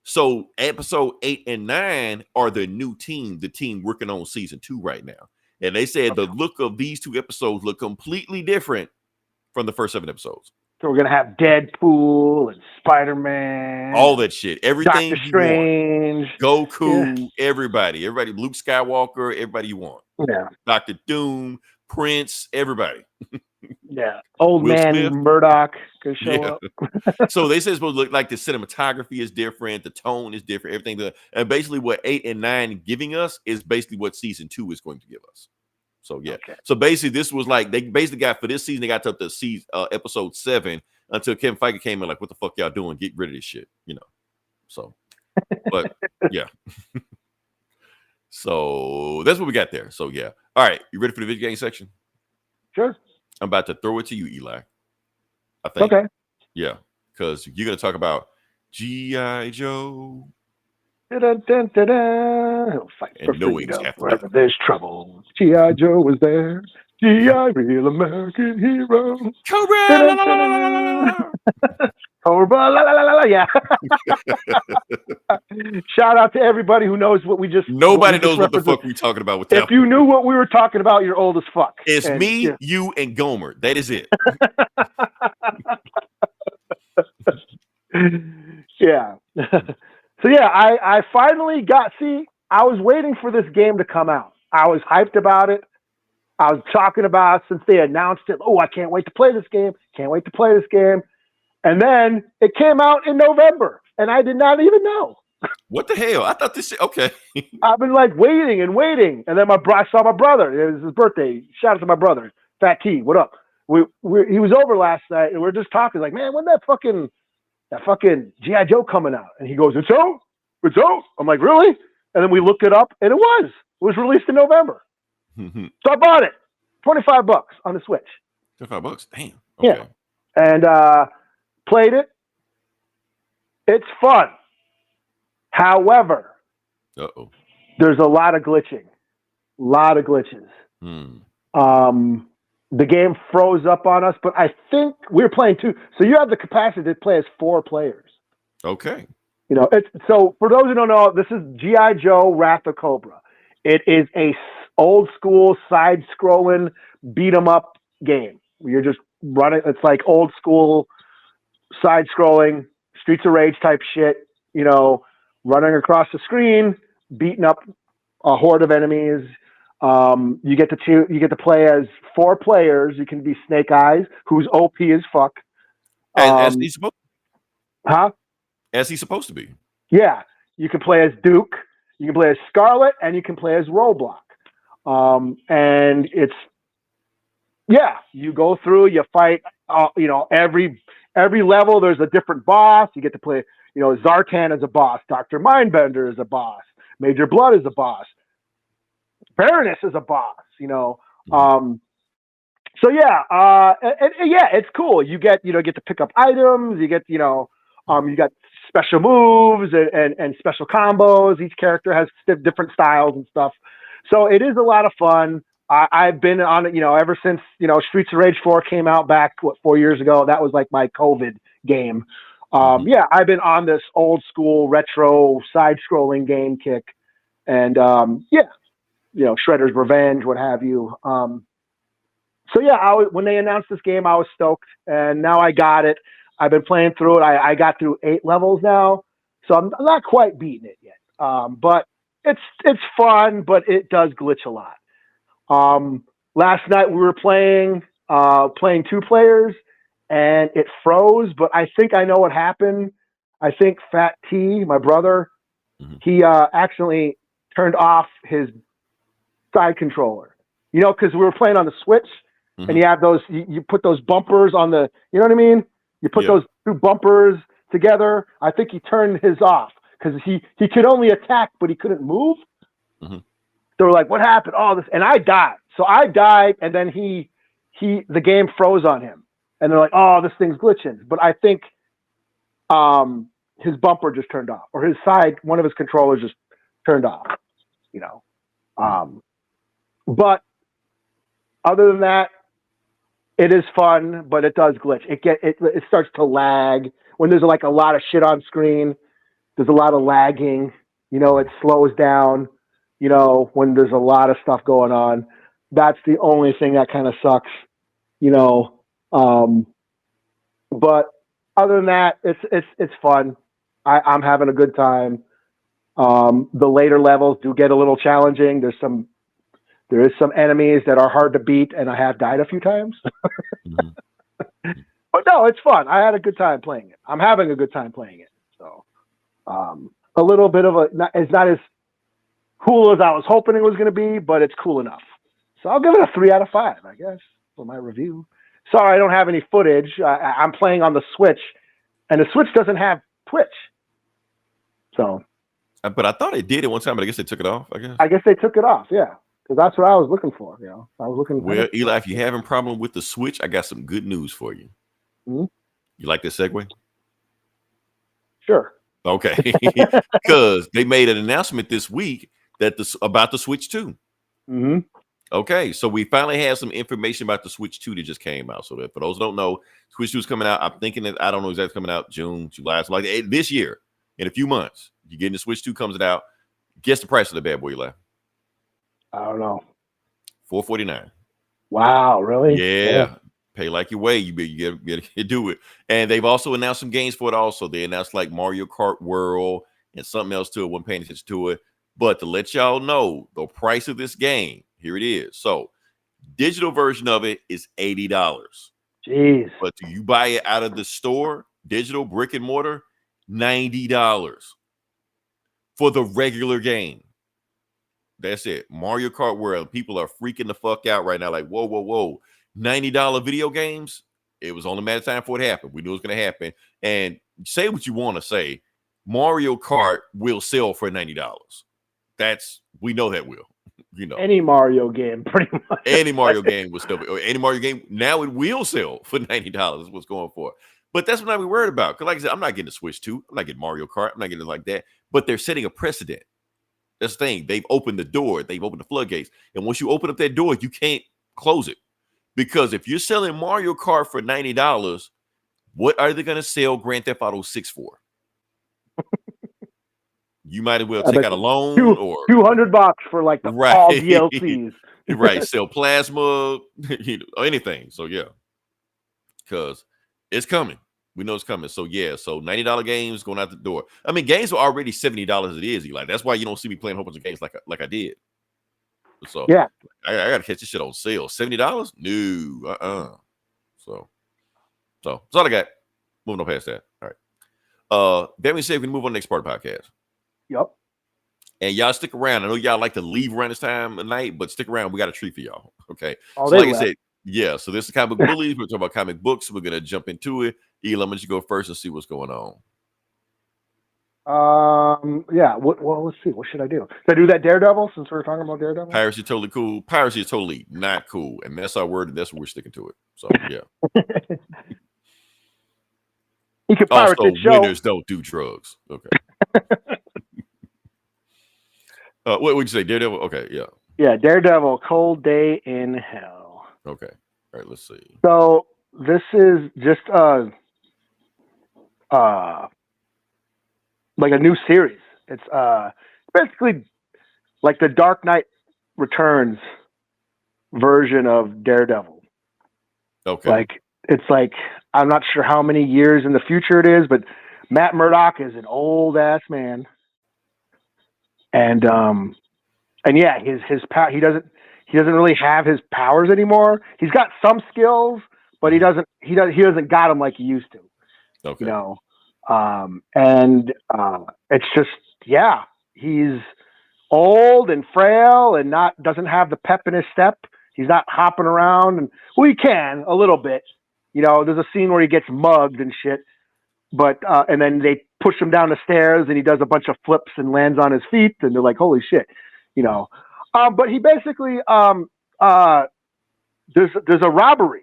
So episode 8 and 9 are the new team, the team working on season 2 right now. And they said the look of these 2 episodes look completely different from the first 7 episodes. So we're gonna have Deadpool and Spider-Man, all that shit, everything. Doctor Strange, Goku, everybody, Luke Skywalker, everybody you want. Yeah, Dr. Doom, Prince, everybody. Yeah, old Will man Smith. Murdoch could show up. So they say it's supposed to look like the cinematography is different, the tone is different, everything. And basically, what 8 and 9 giving us is basically what season 2 is going to give us. So yeah. Okay. So basically, this was like they basically got for this season. They got to up to season episode 7 until Kevin Feige came in like, "What the fuck y'all doing? Get rid of this shit," you know. So, but yeah. So that's what we got there. So yeah. All right, you ready for the video game section? Sure. I'm about to throw it to you, Eli. I think. Okay. Yeah, because you're gonna talk about G.I. Joe. He'll fight and for no wings freedom have to wherever there's trouble. G.I. Joe was there. G.I. real American hero. Cobra. Cobra, la la la la, yeah. Shout out to everybody who knows what we just. Nobody knows what the fuck we talking about with that. If you knew what we were talking about, you're old as fuck. It's me, you, and Gomer. That is it. Yeah. So yeah, I finally got. See, I was waiting for this game to come out. I was hyped about it. I was talking about it since they announced it. Oh, I can't wait to play this game. Can't wait to play this game. And then it came out in November, and I did not even know. What the hell? I thought this shit. Okay. I've been like waiting and waiting, and then I saw my brother. It was his birthday. Shout out to my brother, Fat T. What up? He was over last night, and we were just talking. Like, man, when that fucking G.I. Joe coming out? And he goes, "It's out. It's out." I'm like, really? And then we looked it up, and it was released in November. So I bought it, $25 on the Switch. $25? Damn. Okay. Yeah, and played it. It's fun. However, there's a lot of glitching. The game froze up on us, but I think we were playing 2. So you have the capacity to play as 4 players. Okay. You know, so for those who don't know, this is G.I. Joe Wrath of Cobra. It is a old school side-scrolling beat 'em up game. You're just running. It's like old school side-scrolling Streets of Rage type shit. You know, running across the screen, beating up a horde of enemies. You get to play as 4 players. You can be Snake Eyes, who's OP as fuck. As he's supposed. Huh? As he's supposed to be. Yeah, you can play as Duke. You can play as Scarlet and you can play as Roadblock. And it's, yeah, you go through, you fight, every level there's a different boss. You get to play, Zartan is a boss, Dr. Mindbender is a boss, Major Blood is a boss, Baroness is a boss, So yeah, yeah, it's cool. You get to pick up items. You get you got special moves and special combos. Each character has different styles and stuff. So it is a lot of fun. I've been on it, ever since Streets of Rage 4 came out back 4 years ago. That was like my COVID game. Yeah, I've been on this old school retro side-scrolling game kick, and yeah, Shredder's Revenge, what have you. So yeah, when they announced this game, I was stoked, and now I got it. I've been playing through it. I got through 8 levels now, so I'm not quite beating it yet. But it's fun, but it does glitch a lot. Last night we were playing 2 players, and it froze. But I think I know what happened. I think Fat T, my brother, he accidentally turned off his side controller. Because we were playing on the Switch. And you have those, you put those bumpers on the, you know what I mean? You put those 2 bumpers together. I think he turned his off because he could only attack, but he couldn't move. They were like, what happened? Oh, this, and I died. So I died, and then the game froze on him. And they're like, oh, this thing's glitching. But I think his bumper just turned off, or his side, one of his controllers just turned off, But other than that, it is fun, but it does glitch. It starts to lag when there's like a lot of shit on screen. There's a lot of lagging. It slows down. When there's a lot of stuff going on. That's the only thing that kind of sucks. But other than that, it's fun. I'm having a good time. The later levels do get a little challenging. There is some enemies that are hard to beat, and I have died a few times. But no, it's fun. I had a good time playing it. I'm having a good time playing it. So, a little bit of it's not as cool as I was hoping it was going to be, but it's cool enough. So I'll give it a 3 out of 5, I guess, for my review. Sorry, I don't have any footage. I'm playing on the Switch, and the Switch doesn't have Twitch. So. But I thought it did at one time, but I guess they took it off, I guess. I guess they took it off, yeah. Because that's what I was looking for, I was looking. Well, Eli, if you're having a problem with the Switch, I got some good news for you. You like this segue? Sure. Okay. Because they made an announcement this week about the Switch 2. Okay, so we finally have some information about the Switch 2 that just came out. So that for those who don't know, Switch 2 is coming out. I'm thinking that I don't know exactly coming out June, July, something like that. This year, in a few months. You're getting the Switch 2 comes out. Guess the price of the bad boy, Eli. I don't know. $449. Wow, really? Yeah. Pay like you weigh. You get to do it. And they've also announced some games for it also. They announced like Mario Kart World and something else too. I wasn't paying attention to it. But to let y'all know the price of this game, here it is. So digital version of it is $80. Jeez. But do you buy it out of the store, digital brick and mortar, $90 for the regular game. That's it. Mario Kart World. People are freaking the fuck out right now. Like, whoa. $90 video games. It was only a matter of time before it happened. We knew it was going to happen. And say what you want to say. Mario Kart will sell for $90. We know that will. Any Mario game, pretty much. Any Mario game will still be. Or any Mario game now it will sell for $90. Is what's going for. But that's what I'm worried about. Because like I said, I'm not getting a Switch 2. I'm not getting Mario Kart. I'm not getting it like that. But they're setting a precedent. That's the thing. They've opened the door. They've opened the floodgates. And once you open up that door, you can't close it. Because if you're selling Mario Kart for $90, what are they going to sell Grand Theft Auto 6 for? You might as well take out a loan or $200 for like the all DLCs. Right. Sell plasma, or anything. So yeah. Because it's coming. We know it's coming. So yeah. So $90 games going out the door. I mean, games are already $70 as it is, Eli. That's why you don't see me playing a whole bunch of games like I did. So yeah, I gotta catch this shit on sale. $70? No. So that's all I got. Moving on past that. All right. That being said, we can move on to the next part of the podcast. Yep. And y'all stick around. I know y'all like to leave around this time of night, but stick around. We got a treat for y'all. Okay. Oh, So they like I left. said, yeah. So this is Comic Book Bullies. We're talking about comic books. We're gonna jump into it. Eli, I'm gonna let you go first and see what's going on. Yeah. Well, let's see. What should I do? Should I do that Daredevil since we're talking about Daredevil? Piracy totally cool. Piracy is totally not cool, and that's our word, and that's what we're sticking to it. So yeah. He could pirate Also, the show. winners don't do drugs. Okay. What would you say, Daredevil? Okay, yeah. Yeah, Daredevil, Cold Day in Hell. Okay. All right, let's see. So this is just like a new series. It's basically like the Dark Knight Returns version of Daredevil. Okay. Like it's like I'm not sure how many years in the future it is, but Matt Murdock is an old ass man, and yeah, his he doesn't really have his powers anymore. He's got some skills, but he doesn't got them like he used to. Okay. You know, and it's just he's old and frail and doesn't have the pep in his step. He's not hopping around, and well, he can a little bit. You know, there's a scene where he gets mugged and shit, but and then they push him down the stairs, and he does a bunch of flips and lands on his feet, and they're like, "Holy shit!" You know. But he basically there's a robbery.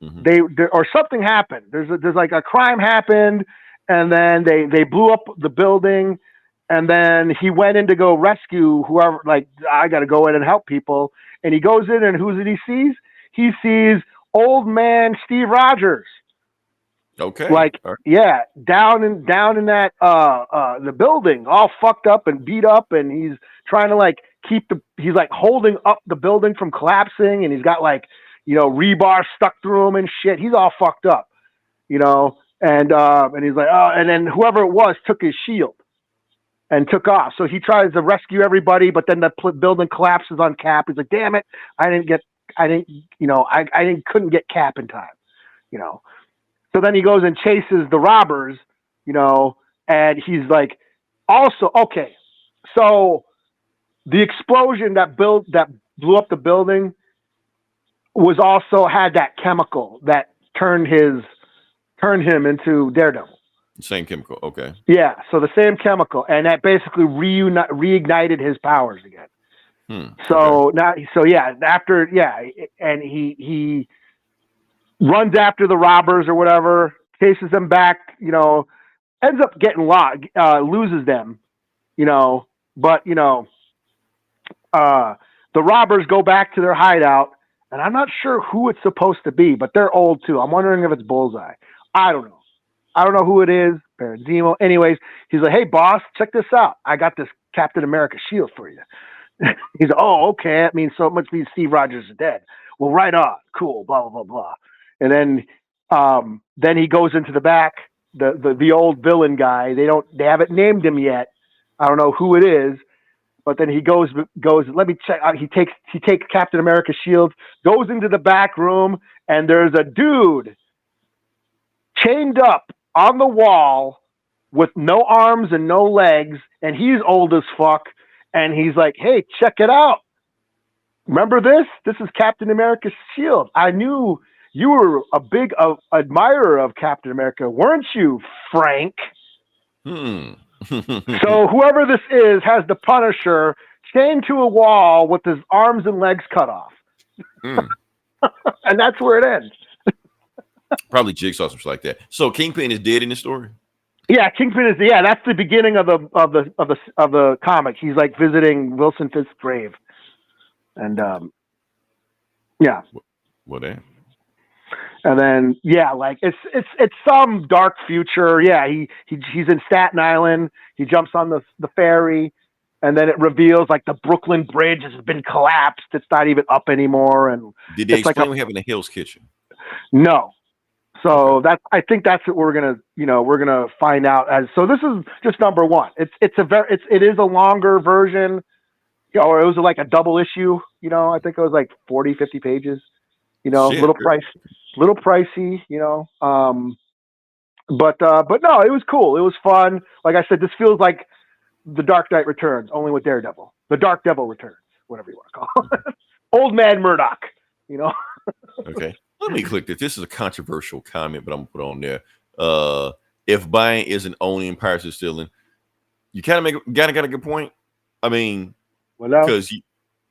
Mm-hmm. Or something happened. There's like a crime happened, and then they blew up the building, and then he went in to go rescue whoever. Like, I got to go in and help people, and he goes in, and who's it he sees? He sees old man Steve Rogers. Okay. Like, right. Yeah, down in that the building, all fucked up and beat up, and he's trying to like he's like holding up the building from collapsing, and he's got like, you know, rebar stuck through him and shit. He's all fucked up, you know, and he's like, oh, and then whoever it was took his shield and took off. So he tries to rescue everybody, but then the building collapses on Cap. He's like, damn it, couldn't get Cap in time, you know. So then he goes and chases the robbers, you know, and he's like, also, okay, so the explosion that blew up the building was also had that chemical that turned him into Daredevil. Same chemical, okay. Yeah, so the same chemical, and that basically reignited his powers again. So okay. And he runs after the robbers or whatever, chases them back, you know, ends up getting lost, loses them, you know, but, you know, the robbers go back to their hideout, and I'm not sure who it's supposed to be, but they're old too. I'm wondering if it's Bullseye. I don't know who it is. Baron Zemo. Anyways, he's like, hey, boss, check this out. I got this Captain America shield for you. He's like, oh, okay. That means so much means Steve Rogers is dead. Well, right on. Cool. Blah, blah, blah, blah. And then he goes into the back, the old villain guy. They haven't named him yet. I don't know who it is, but then he goes, let me check. He takes Captain America's shield, goes into the back room, and there's a dude chained up on the wall with no arms and no legs, and he's old as fuck, and he's like, hey, check it out. Remember this? This is Captain America's shield. I knew you were a big admirer of Captain America, weren't you, Frank? So whoever this is has the Punisher chained to a wall with his arms and legs cut off. And that's where it ends. Probably Jigsaw, something like that. So Kingpin is dead in this story? Yeah, Kingpin is that's the beginning of the comic. He's like visiting Wilson Fisk's grave. And yeah. Well, damn. And then like it's some dark future. Yeah, he's in Staten Island. He jumps on the ferry, and then it reveals like the Brooklyn Bridge has been collapsed. It's not even up anymore. And did they explain what happened to Hell's Kitchen? No. So I think that's what we're gonna find out as. So this is just number one. It is a longer version. Or it was like a double issue. You know, I think it was like 40, 50 pages. You know, little pricey, you know. But no, it was cool. It was fun. Like I said, this feels like The Dark Knight Returns, only with Daredevil. The Dark Devil Returns, whatever you want to call it. Old Man Murdoch, you know. Okay. Let me click this. This is a controversial comment, but I'm gonna put on there. If buying isn't owning and pirates is stealing, you kind of got a good point. I mean, because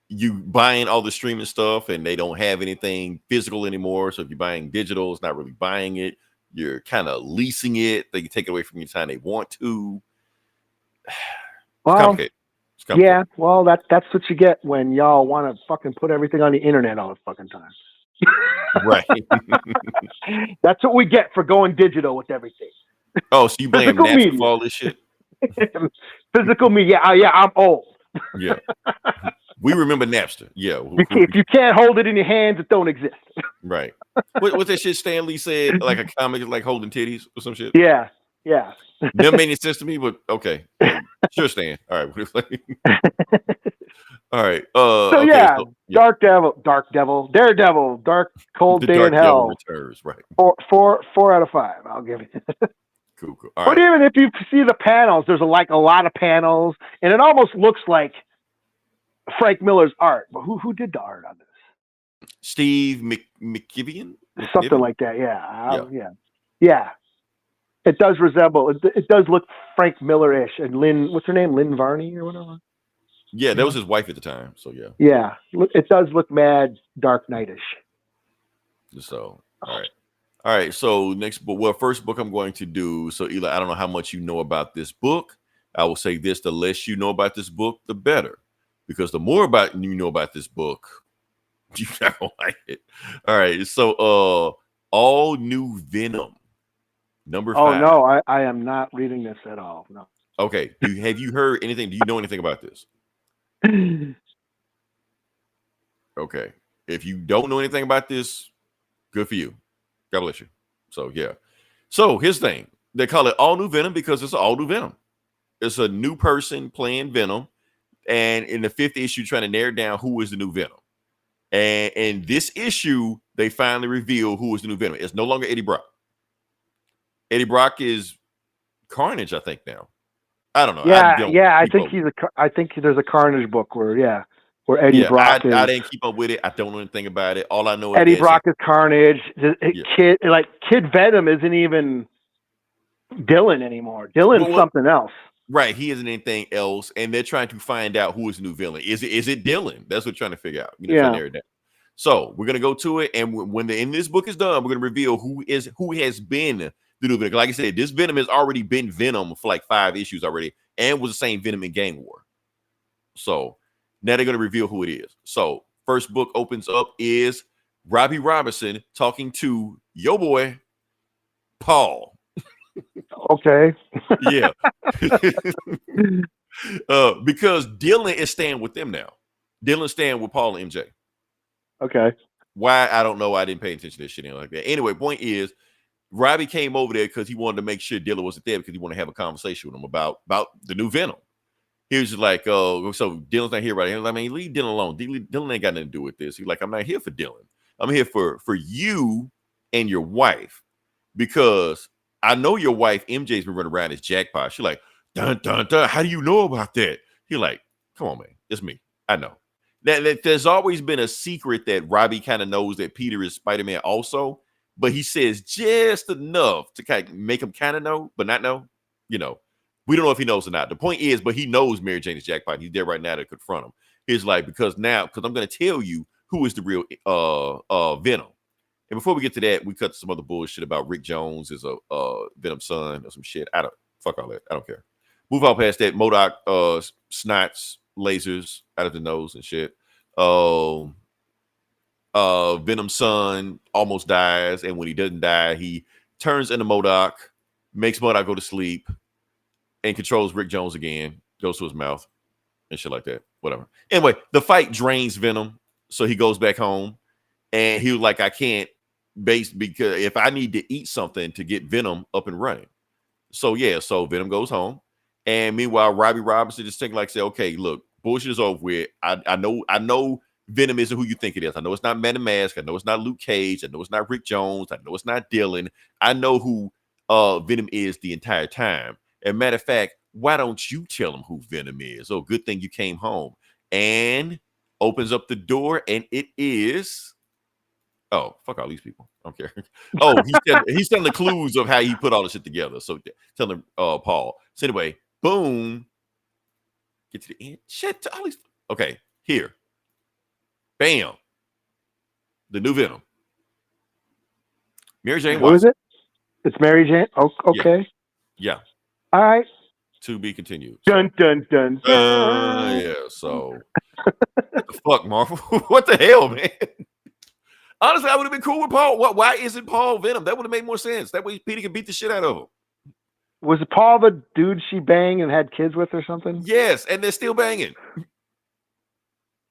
you buying all the streaming stuff and they don't have anything physical anymore. So if you're buying digital, it's not really buying it. You're kind of leasing it. They can take it away from you time they want to. It's complicated. Yeah, well, that's what you get when y'all want to fucking put everything on the internet all the fucking time. Right. That's what we get for going digital with everything. Oh, so you blame Napster for all this shit? Physical media. Yeah, I'm old. Yeah. We remember Napster. Yeah. If you can't hold it in your hands, it don't exist. Right. What's that shit Stan Lee said? Like a comic is like holding titties or some shit? Yeah. Never made any sense to me, but okay. Sure, Stan. All right. All right. Dark Devil, Daredevil, Dark Cold Day in Hell. Returns, right. 4 out of 5. I'll give you. Cool. But even if you see the panels, there's a lot of panels, and it almost looks like Frank Miller's art. But who did the art on this? Steve McKibben? Something like that. Yeah. It does resemble. It does look Frank Miller-ish. And Lynn, what's her name? Lynn Varney or whatever. Yeah, that was his wife at the time. So yeah. Yeah, it does look mad Dark Knight-ish. So all right. So next book. Well, first book I'm going to do. So Eli, I don't know how much you know about this book. I will say this: the less you know about this book, the better, because the more about you know about this book, you're not gonna like it. All right. So all new Venom. Number 5. Oh no, I am not reading this at all. No. Okay. Have you heard anything? Do you know anything about this? Okay. If you don't know anything about this, good for you. God bless you. So yeah. So here's the thing. They call it all new Venom because it's all new Venom. It's a new person playing Venom. And in the 5th issue, trying to narrow down who is the new Venom. And in this issue, they finally reveal who is the new Venom. It's no longer Eddie Brock. Eddie Brock is Carnage, I think now. I don't know. I think there's a Carnage book where Eddie Brock is. I didn't keep up with it. I don't know anything about it. All I know is Eddie Brock is Carnage. Kid Venom isn't even Dylan anymore. Dylan's something else. Right. He isn't anything else. And they're trying to find out who is the new villain. Is it Dylan? That's what we're trying to figure out. Trying to narrow it down. So we're gonna go to it, and when the end of this book is done, we're gonna reveal who has been the new Venom. Like I said, this Venom has already been Venom for like 5 issues already, and was the same Venom in Gang War. So now they're gonna reveal who it is. So first book opens up is Robbie Robertson talking to your boy Paul. Okay. Yeah. Because Dylan is staying with them now. Dylan's staying with Paul and MJ. Okay. Why? I don't know. I didn't pay attention to this shit like that. Anyway, point is, Robbie came over there because he wanted to make sure Dylan wasn't there because he wanted to have a conversation with him about the new Venom. He was just like, so Dylan's not here right now. I mean, leave Dylan alone. Dylan ain't got nothing to do with this. He's like, I'm not here for Dylan. I'm here for you and your wife, because I know your wife, MJ's been running around as jackpot. She's like, dun, dun, dun. How do you know about that? He's like, come on, man. It's me. I know. That there's always been a secret that Robbie kind of knows that Peter is Spider-Man also, but he says just enough to kind of make him kind of know, but not know. We don't know if he knows or not. The point is, but he knows Mary Jane is jackpot. He's there right now to confront him. He's like, because I'm going to tell you who is the real Venom. And before we get to that, we cut some other bullshit about Rick Jones is a Venom's son or some shit. Fuck all that. I don't care. Move on past that. MODOK snots lasers out of the nose and shit. Venom's son almost dies, and when he doesn't die, he turns into MODOK, makes MODOK go to sleep, and controls Rick Jones again, goes to his mouth, and shit like that. Whatever. Anyway, the fight drains Venom, so he goes back home, and he was like, I can't because if I need to eat something to get Venom up and running. So Venom goes home, and meanwhile, Robbie Robertson just think say, okay, look, bullshit is over with. I know Venom isn't who you think it is. I know it's not Man in Mask. I know it's not Luke Cage. I know it's not Rick Jones. I know it's not Dylan. I know who Venom is the entire time. And matter of fact, why don't you tell him who Venom is? Oh, good thing you came home. And opens up the door, and it is, oh, fuck all these people. I don't care. Oh, he's telling the clues of how he put all the shit together. So tell him, Paul. So anyway, boom. Get to the end. Shit, to all these. Okay, here. Bam. The new Venom. Mary Jane Who is Watson. it? It's Mary Jane. Oh, okay. Yeah. All right. To be continued. Dun dun dun dun. Yeah. So what the fuck, Marvel? What the hell, man? Honestly, I would have been cool with Paul. Why isn't Paul Venom? That would have made more sense. That way Peter can beat the shit out of him. Was Paul the dude she banged and had kids with or something? Yes, and they're still banging.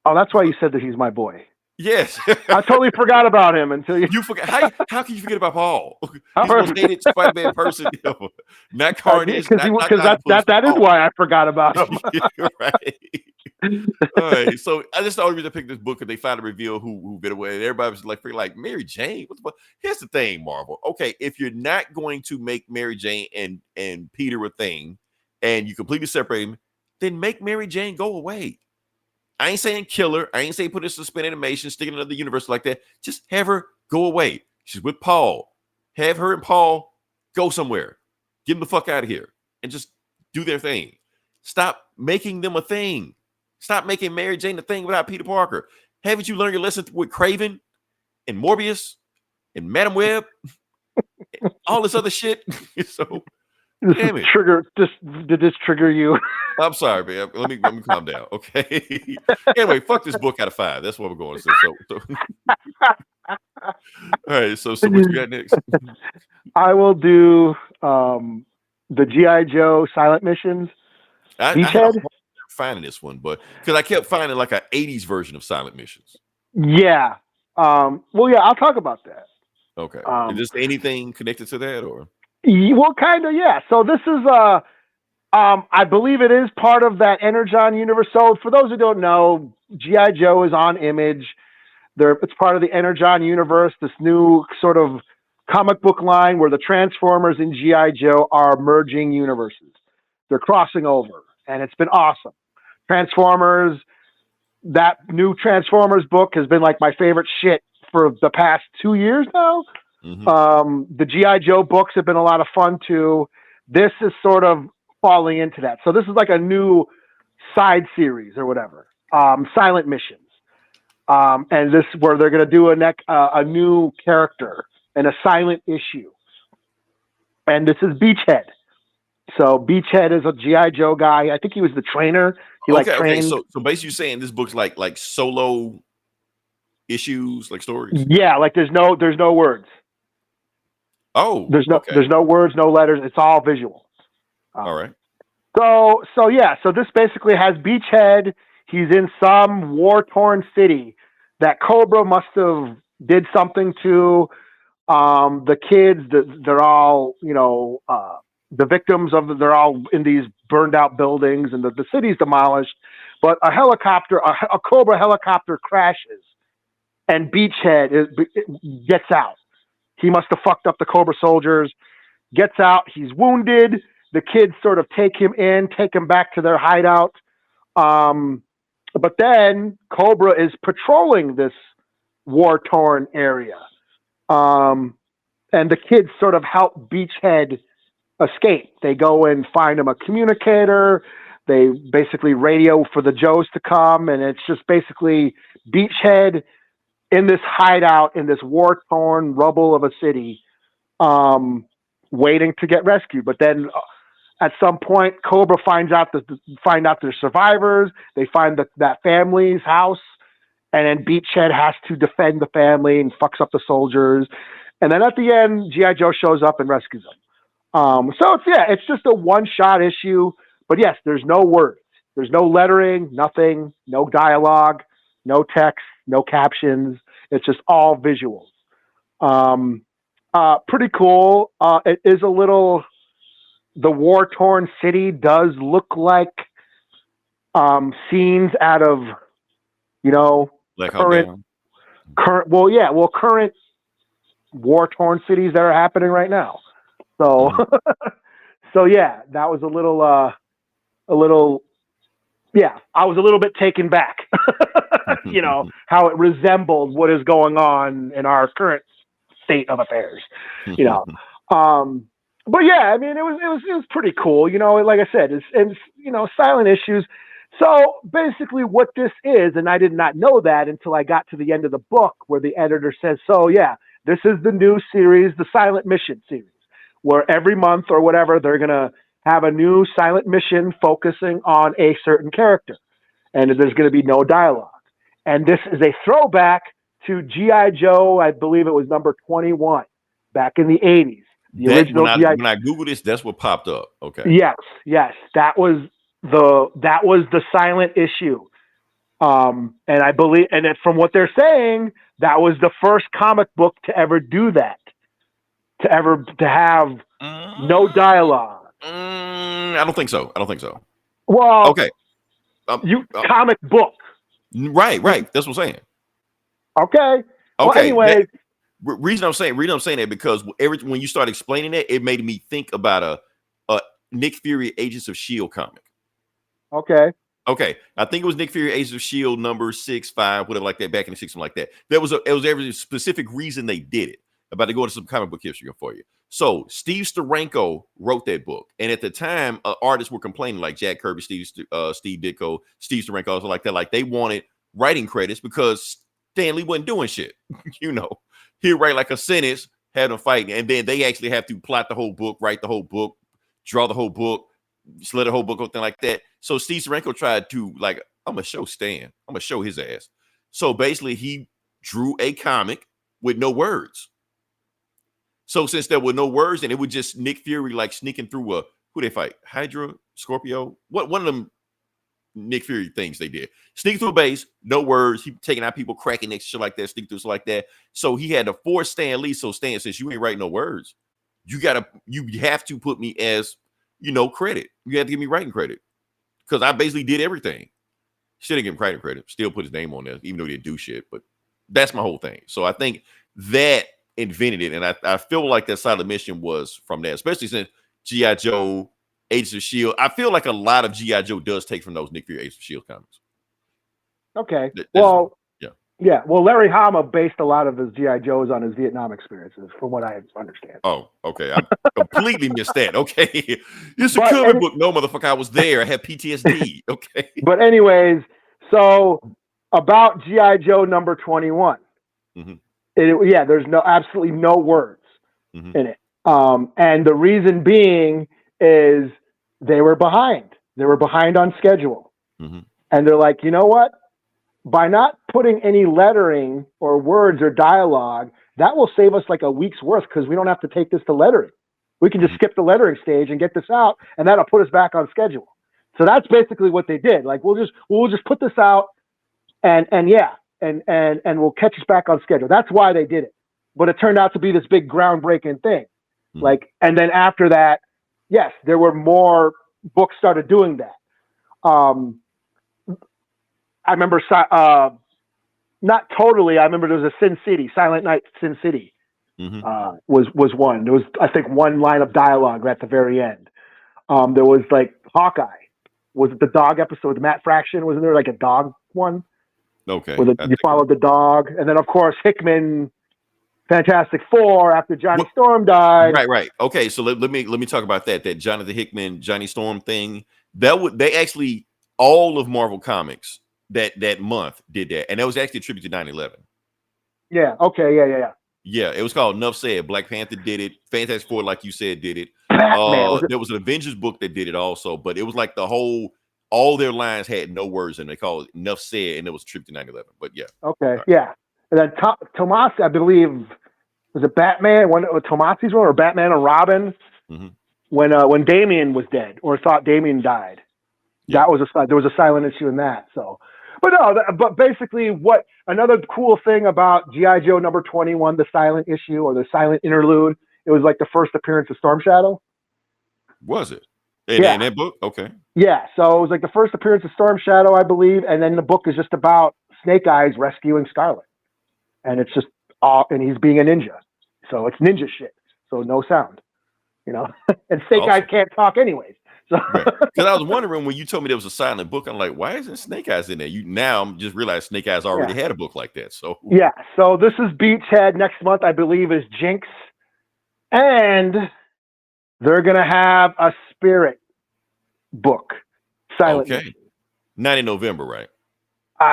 Oh, that's why you said that he's my boy. Yes. I totally forgot about him until you forgot. How can you forget about Paul? He's the most dated Spider-Man person ever. Not Carnage. Because that is why I forgot about him. Right. All right. So I just the only reason I picked this book because they finally revealed who been away. And everybody was like Mary Jane. What the fuck? Here's the thing, Marvel. Okay, if you're not going to make Mary Jane and Peter a thing, and you completely separate them, then make Mary Jane go away. I ain't saying kill her. I ain't saying put her in suspended animation, stick in another universe like that. Just have her go away. She's with Paul. Have her and Paul go somewhere. Get them the fuck out of here and just do their thing. Stop making them a thing. Stop making Mary Jane a thing without Peter Parker. Haven't you learned your lesson with Craven and Morbius and Madam Web? All this other shit. So, damn it. Did this trigger you? I'm sorry, man. Let me calm down, okay? Anyway, fuck this book out of 5. That's what we're going to say. So. All right, so what you got next? I will do the G.I. Joe silent missions. I had finding this one, but because I kept finding like an 80s version of silent missions. Yeah. Well, yeah, I'll talk about that. Okay. Is this anything connected to that, or? Well, kind of, yeah. So this is I believe it is part of that Energon universe. So for those who don't know, G.I. Joe is on Image. It's part of the Energon universe, this new sort of comic book line where the Transformers and G.I. Joe are merging universes. They're crossing over, and it's been awesome. Transformers, that new Transformers book has been like my favorite shit for the past 2 years now. Mm-hmm. The G.I. Joe books have been a lot of fun too. This is sort of falling into that. So this is like a new side series or whatever. Silent missions. And this is where they're going to do a new character and a silent issue. And this is Beachhead. So Beachhead is a G.I. Joe guy. I think he was the trainer. He trained. Okay. So basically you're saying this book's like solo issues, like stories? Yeah, like there's no words. Oh. There's no words, no letters. It's all visual. All right. So this basically has Beachhead. He's in some war-torn city that Cobra must have did something to. The kids, they're all, the victims they're all in these burned out buildings, and the city's demolished. But a Cobra helicopter crashes, and Beachhead gets out. He must have fucked up the Cobra soldiers. Gets out. He's wounded. The kids sort of take him back to their hideout. But then Cobra is patrolling this war-torn area. And the kids sort of help Beachhead escape. They go and find him a communicator. They basically radio for the Joes to come. And it's just basically Beachhead in this hideout, in this war-torn rubble of a city, waiting to get rescued. But then at some point, Cobra find out they're survivors. They find that family's house, and then Beachhead has to defend the family and fucks up the soldiers. And then at the end, G.I. Joe shows up and rescues them. So it's just a one-shot issue. But yes, there's no words. There's no lettering, nothing, no dialogue, no text, no captions. It's just all visuals. Pretty cool. It is a little... The war-torn city does look like scenes out of, like current war-torn cities that are happening right now. So, that was a little a little, I was a little bit taken back, how it resembled what is going on in our current state of affairs, but yeah, I mean, it was pretty cool, like I said, it's silent issues. So basically what this is, and I did not know that until I got to the end of the book where the editor says, so yeah, this is the new series, the Silent Mission series, where every month or whatever, they're going to have a new silent mission focusing on a certain character. And there's going to be no dialogue. And this is a throwback to G.I. Joe, I believe it was number 21, back in the 80s. The original G.I. When I Googled this, that's what popped up. Okay. Yes. That was the silent issue. And I believe, and from what they're saying, that was the first comic book to ever do that. To have no dialogue. I don't think so. Well, okay. Comic book. Right. That's what I'm saying. Okay. Well, anyway. Reason I'm saying that because when you start explaining it, it made me think about a Nick Fury Agents of S.H.I.E.L.D. comic. Okay. I think it was Nick Fury Agents of S.H.I.E.L.D. number 6-5, whatever like that, back in the 60s, like that. It was every specific reason they did it. About to go into some comic book history for you. So Steve Steranko wrote that book, and at the time, artists were complaining, like Jack Kirby, Steve Ditko, Steve Steranko, also like that, like they wanted writing credits because Stan Lee wasn't doing shit. He'd write like a sentence, have them fighting, and then they actually have to plot the whole book, write the whole book, draw the whole book, slit the whole book, something like that. So Steve Steranko tried to I'm gonna show Stan, I'm gonna show his ass. So basically, he drew a comic with no words. So since there were no words, and it was just Nick Fury like sneaking through who they fight? Hydra, Scorpio? One of them Nick Fury things they did. Sneak through a base, no words. He taking out people, cracking next shit like that, sneak through shit like that. So he had to force Stan Lee. So Stan says, you ain't writing no words. You have to put me as, credit. You have to give me writing credit. Because I basically did everything. Shouldn't give him writing credit. Still put his name on there, even though he didn't do shit. But that's my whole thing. So I think that invented it, and I feel like that Silent Mission was from that, especially since G.I. Joe, Agents of S.H.I.E.L.D. I feel like a lot of G.I. Joe does take from those Nick Fury Agents of S.H.I.E.L.D. comics. Okay. Yeah. Well, Larry Hama based a lot of his G.I. Joes on his Vietnam experiences, from what I understand. Oh, okay. I completely missed that. Okay. It's a comic book. No, motherfucker, I was there. I had PTSD. Okay. But anyways, so about G.I. Joe number 21. Mm-hmm. There's absolutely no words in it. And the reason being is they were behind. They were behind on schedule. Mm-hmm. And they're like, you know what? By not putting any lettering or words or dialogue, that will save us like a week's worth because we don't have to take this to lettering. We can just skip the lettering stage and get this out, and that'll put us back on schedule. So that's basically what they did. Like we'll just put this out and we'll catch us back on schedule. That's why they did it. But it turned out to be this big groundbreaking thing. Mm-hmm. And then after that, yes, there were more books started doing that. I remember, not totally. I remember there was a Sin City, Silent Night, Sin City, was one. There was, I think, one line of dialogue at the very end. There was like Hawkeye. Was it the dog episode? Matt Fraction, wasn't there like a dog one? Okay. You followed the dog, and then of course Hickman, Fantastic Four after Johnny Storm died. Right. Okay, so let me talk about that Jonathan Hickman, Johnny Storm thing. They actually all of Marvel Comics that month did that, and that was actually a tribute to 9/11. Yeah. Okay. Yeah. Yeah, it was called Enough Said. Black Panther did it. Fantastic Four, like you said, did it. There was an Avengers book that did it also, but it was like all their lines had no words, and they called it Enough Said, and it was a tribute to 9/11. But yeah. Okay. Right. Yeah. And then Tomasi, I believe, was it Batman? Tomasi's one, or Batman and Robin? Mm-hmm. When Damian was dead, or thought Damian died. Yeah. There was a silent issue in that. So. But basically, what another cool thing about G.I. Joe number 21, the silent issue or the silent interlude, it was like the first appearance of Storm Shadow. Was it? In that book? Okay. Yeah, so it was like the first appearance of Storm Shadow, I believe, and then the book is just about Snake Eyes rescuing Scarlet. And it's just, and he's being a ninja. So it's ninja shit. So no sound, and Snake Eyes can't talk anyways. So Because I was wondering when you told me there was a silent book, I'm like, why isn't Snake Eyes in there? Now I'm just realized Snake Eyes already had a book like that. So yeah, so this is Beachhead. Next month, I believe, is Jinx, and they're gonna have a Spirit book, silent. okay, not in November, right?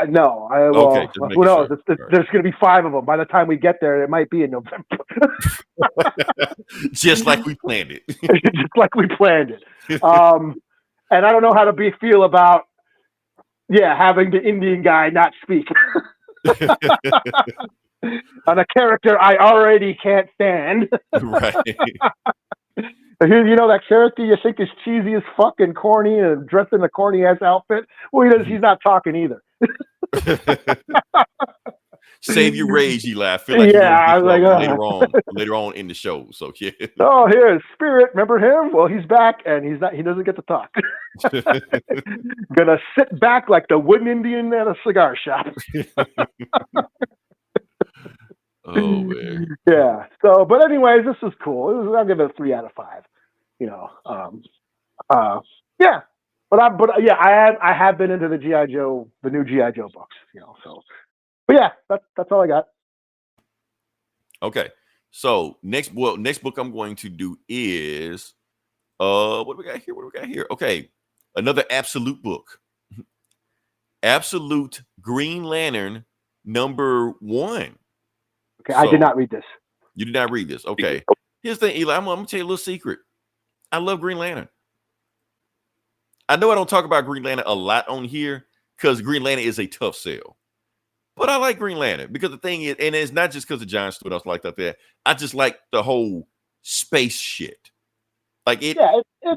No, Okay, just who making knows? sure. There's going to be 5 of them. By the time we get there, it might be in November. Just like we planned it. Just like we planned it. And I don't know how to feel about, having the Indian guy not speak on a character I already can't stand. Right. You know that character you think is cheesy as fuck and corny and dressed in a corny ass outfit? Well, he's not talking either. Save your rage, Eli. I feel like I was like, later on in the show. So yeah. Oh, here's Spirit. Remember him? Well, he's back, and he doesn't get to talk. Gonna sit back like the wooden Indian at a cigar shop. Oh man. Yeah. So, but anyways, this is cool. I'll give it a 3 out of 5. Yeah. But I have been into the G.I. Joe, the new G.I. Joe books. So. But yeah, that's all I got. Okay. So next book I'm going to do is what do we got here? Okay. Another Absolute book. Absolute Green Lantern #1. Okay, I did not read this. You did not read this. Okay. Here's the thing, Eli. I'm gonna tell you a little secret. I love Green Lantern. I know I don't talk about Green Lantern a lot on here because Green Lantern is a tough sell. But I like Green Lantern because the thing is, and it's not just because of John Stewart, I was like that. I just like the whole space shit. Like it's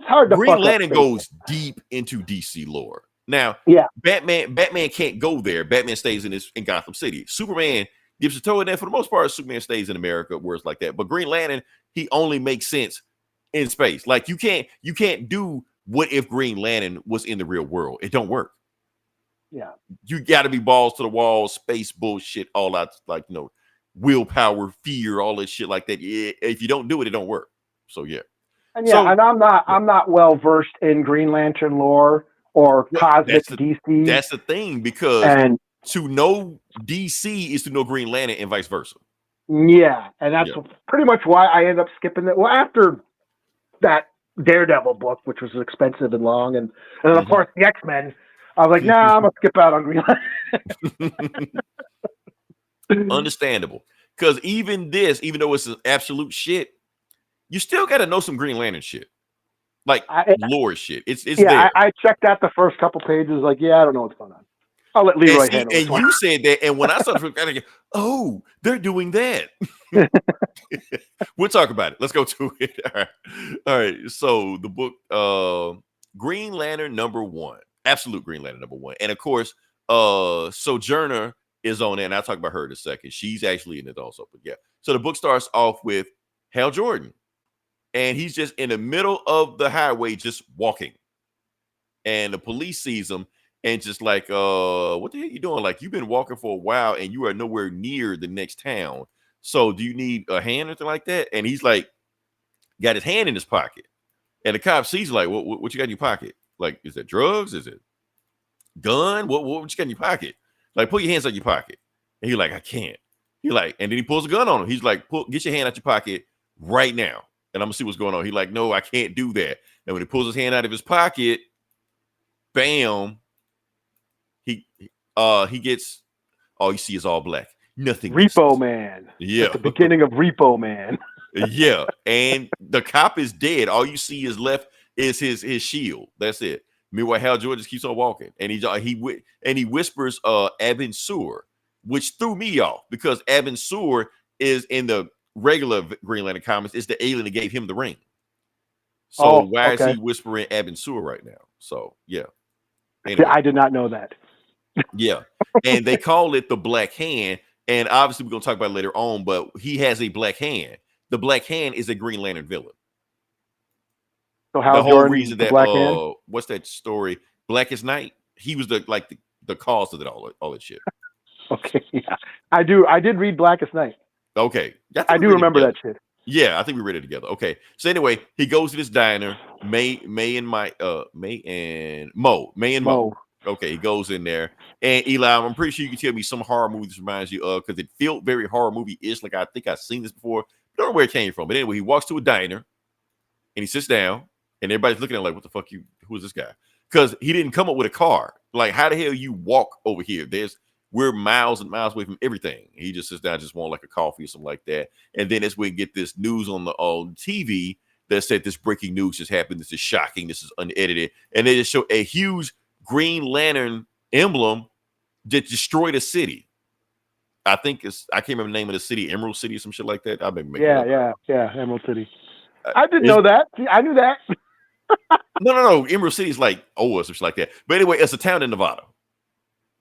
hard to Green Lantern goes deep into DC lore. Now, Batman can't go there. Batman stays in Gotham City. Superman dips a toe in there. For the most part, Superman stays in America, where it's like that. But Green Lantern, he only makes sense in space. Like you can't do what if Green Lantern was in the real world. It don't work. Yeah, you got to be balls to the wall, space bullshit, all that, like willpower, fear, all that shit like that. Yeah, if you don't do it, it don't work. So yeah, and I'm not well versed in Green Lantern lore or cosmic DC. That's the thing, because to know DC is to know Green Lantern and vice versa. Yeah, and that's pretty much why I ended up skipping it. Well, after that Daredevil book, which was expensive and long, and then of course the X-Men. I was like, nah, I'm going to skip out on Green Lantern. Understandable. Because even though it's an absolute shit, you still got to know some Green Lantern shit. Like lore shit. It's there. I checked out the first couple pages, like, I don't know what's going on. I'll let Leroy handle it. And you said that, and when I started thinking, oh, they're doing that. We'll talk about it. Let's go to it. All right. So the book, Green Lantern #1. Absolute Green Lantern #1. And of course, Sojourner is on there, and I'll talk about her in a second. She's actually in it also. But yeah. So the book starts off with Hal Jordan. And he's just in the middle of the highway, just walking. And the police sees him and just like, what the hell are you doing? Like, you've been walking for a while and you are nowhere near the next town. So do you need a hand or anything like that? And he's like, got his hand in his pocket. And the cop sees like, what you got in your pocket? Like, is that drugs? Is it gun? What you got in your pocket? Like, put your hands out your pocket. And he's like, I can't. He like, and then he pulls a gun on him. He's like, get your hand out your pocket right now. And I'm gonna see what's going on. He's like, no, I can't do that. And when he pulls his hand out of his pocket, bam, he gets, all you see is all black. Nothing. Repo Man. Yeah. At the beginning of Repo Man. Yeah. And the cop is dead. All you see is left is his shield. That's it. Meanwhile, Hal Jordan just keeps on walking, and he whispers Abin Sur, which threw me off because Abin Sur is in the regular Green Lantern comics. It's the alien that gave him the ring. So why is he whispering Abin Sur right now? So yeah. Anyway. I did not know that. Yeah, and they call it the Black Hand, and obviously we're gonna talk about it later on. But he has a Black Hand. The Black Hand is a Green Lantern villain. So how the whole reason that what's that story? Blackest Night. He was the cause of it all that shit. Okay, yeah, I did read Blackest Night. Okay, I do remember that shit. Yeah, I think we read it together. Okay, so anyway, he goes to this diner May and Mo. Okay, he goes in there. And Eli, I'm pretty sure you can tell me some horror movie this reminds you of, because it felt very horror movie-ish. Like I think I've seen this before. Don't know where it came from. But anyway, he walks to a diner and he sits down, and everybody's looking at him like, what the fuck who is this guy? Because he didn't come up with a car. Like, how the hell you walk over here? We're miles and miles away from everything. He just sits down, just want like a coffee or something like that. And then as we get this news on the TV that said this breaking news just happened. This is shocking. This is unedited. And they just show a huge Green Lantern emblem that destroyed a city. I think I can't remember the name of the city, Emerald City or some shit like that. I've been making yeah, Emerald City. I didn't know that. See, I knew that. No. Emerald City is like or some shit like that. But anyway, it's a town in Nevada.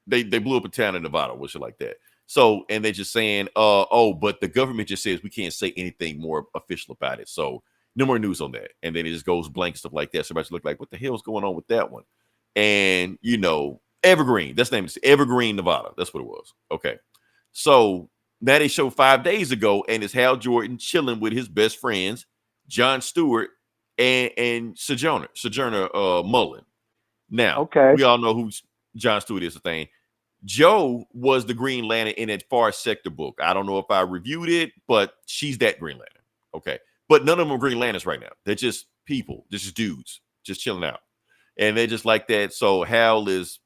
They blew up a town in Nevada or shit like that. So, and they're just saying, but the government just says we can't say anything more official about it. So no more news on that. And then it just goes blank, stuff like that. So everybody's look like, what the hell is going on with that one? And Evergreen. That's the name. It's Evergreen, Nevada. That's what it was. Okay. So now they show 5 days ago, and it's Hal Jordan chilling with his best friends, John Stewart and Sojourner Mullen. Now, we all know who John Stewart is, the thing. Joe was the Green Lantern in that Far Sector book. I don't know if I reviewed it, but she's that Green Lantern. Okay. But none of them are Green Lanterns right now. They're just people, just dudes, just chilling out. And they're just like that. So Hal doesn't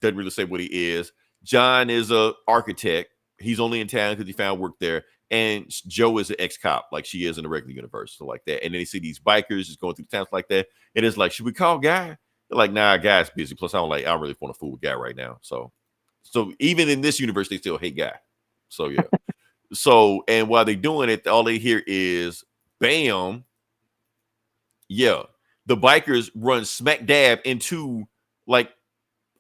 really say what he is. John is a architect. He's only in town because he found work there. And Joe is an ex-cop, like she is in the regular universe, so like that. And then they see these bikers just going through the towns like that. And it's like, should we call Guy? They're like, nah, Guy's busy. Plus, I don't really want to fool with Guy right now. So even in this universe, they still hate Guy. So yeah. So, and while they're doing it, all they hear is bam. Yeah. The bikers run smack dab into like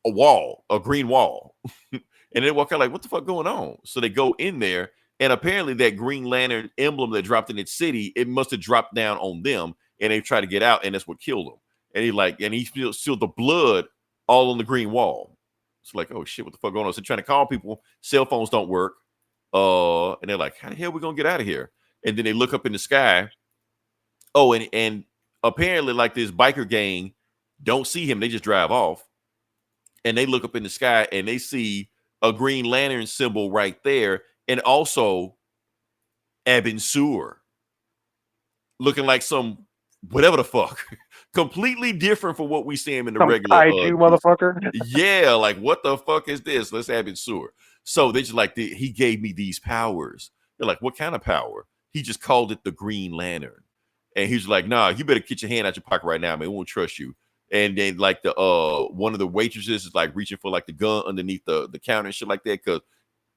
a green wall. And they walk out like, what the fuck going on? So they go in there, and apparently that Green Lantern emblem that dropped in its city, it must have dropped down on them, and they try to get out, and that's what killed them. And he feels the blood all on the green wall. It's like, oh shit, what the fuck going on? So trying to call people, cell phones don't work. And they're like, how the hell are we gonna get out of here? And then they look up in the sky. Oh, and apparently, like this biker gang don't see him, they just drive off. And they look up in the sky and they see a Green Lantern symbol right there, and also Abin Sur looking like some whatever the fuck, completely different from what we see him in the regular. Motherfucker. Yeah, like what the fuck is this? Let's Abin Sur. So they just like he gave me these powers. They're like, what kind of power? He just called it the Green Lantern, and he's like, nah, you better get your hand out your pocket right now, man. We won't trust you. And then like the one of the waitresses is like reaching for like the gun underneath the counter and shit like that, because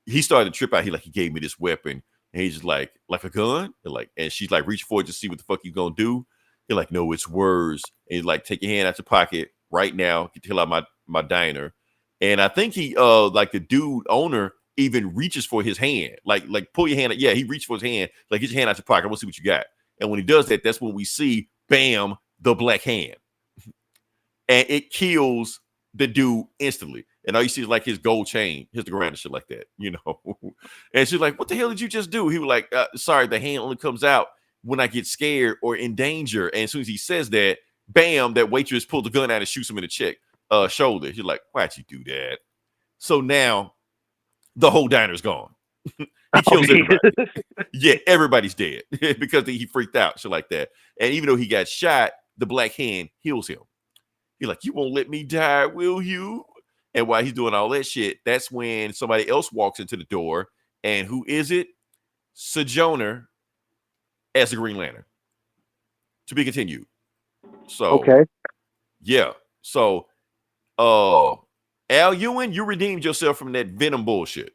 he started to trip out. He gave me this weapon, and he's just like a gun. And she's like reaching for it to see what the fuck you gonna do. You're like, no, it's words. And he's like, take your hand out your pocket right now. Get the hell out my diner. And I think he like the dude owner even reaches for his hand, like pull your hand out. Yeah, he reached for his hand, like get your hand out your pocket. I want to see what you got. And when he does that, that's when we see, bam, the black hand. And it kills the dude instantly. And all you see is like his gold chain hits the ground and shit like that, And she's like, what the hell did you just do? He was like, sorry, the hand only comes out when I get scared or in danger. And as soon as he says that, bam, that waitress pulls the gun out and shoots him in the shoulder. He's like, why'd you do that? So now the whole diner's gone. He kills everybody. Yeah, everybody's dead because he freaked out, shit like that. And even though he got shot, the black hand heals him. He's like, you won't let me die, will you? And while he's doing all that shit, that's when somebody else walks into the door. And who is it? Sojourner as the Green Lantern. To be continued. So, okay. Yeah. So, Al Ewing, you redeemed yourself from that Venom bullshit.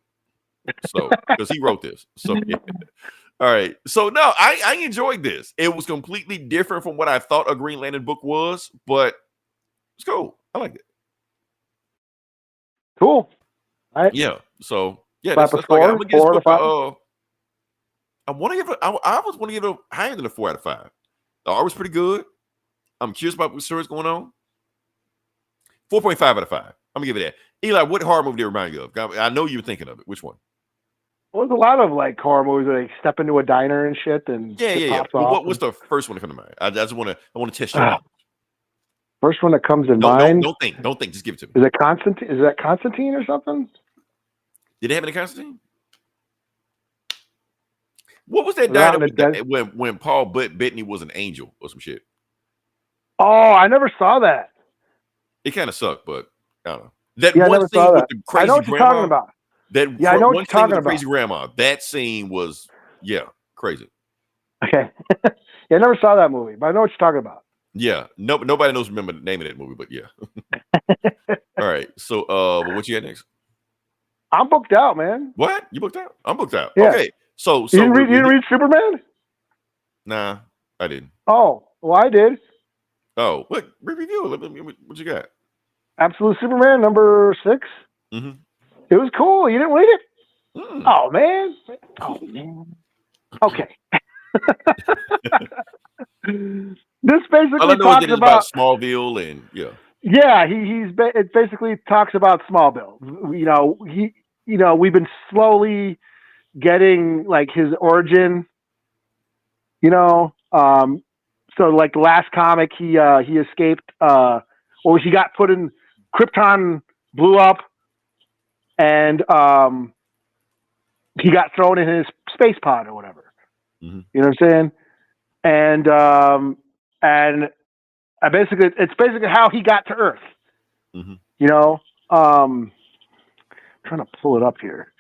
So, because he wrote this. So, yeah. All right. So, no, I enjoyed this. It was completely different from what I thought a Green Lantern book was, but it's cool. I like it. Cool. All right. Yeah. So yeah, that's like, I'm gonna give this book, I want to give it. I was want to give it higher than a 4 out of 5. The art was pretty good. I'm curious about what story's going on. 4.5 out of 5. I'm gonna give it that. Eli, what horror movie did it remind you of? I know you were thinking of it. Which one? Well, there's a lot of like horror movies where they step into a diner and shit. And yeah. What's the first one to come to mind? I want to test your knowledge. First one that comes in No, mind. don't think. Just give it to me. Is it Constantine? Is that Constantine or something? Did they have any Constantine? What was that Around when Paul Bettany was an angel or some shit? Oh, I never saw that. It kind of sucked, but I don't know. That I one never scene saw with that. the crazy I know what grandma. you're talking about. I know what you're talking about. Crazy grandma. That scene was crazy. Okay. I never saw that movie, but I know what you're talking about. Yeah. Nobody knows remember the name of that movie, but yeah. All right. So what you got next? I'm booked out, man. What? You booked out? I'm booked out. Yeah. Okay. So you didn't read Superman? Nah, I didn't. Oh, well, I did. Oh, what? Review it. What you got? Absolute Superman number 6. Mm-hmm. It was cool. You didn't read it? Mm. Oh man. Okay. This basically talks about Smallville and it basically talks about Smallville. We've been slowly getting like his origin. So like the last comic, he escaped. He got put in Krypton, blew up, and he got thrown in his space pod or whatever. Mm-hmm. You know what I'm saying? And it's basically how he got to Earth. Mm-hmm. I'm trying to pull it up here.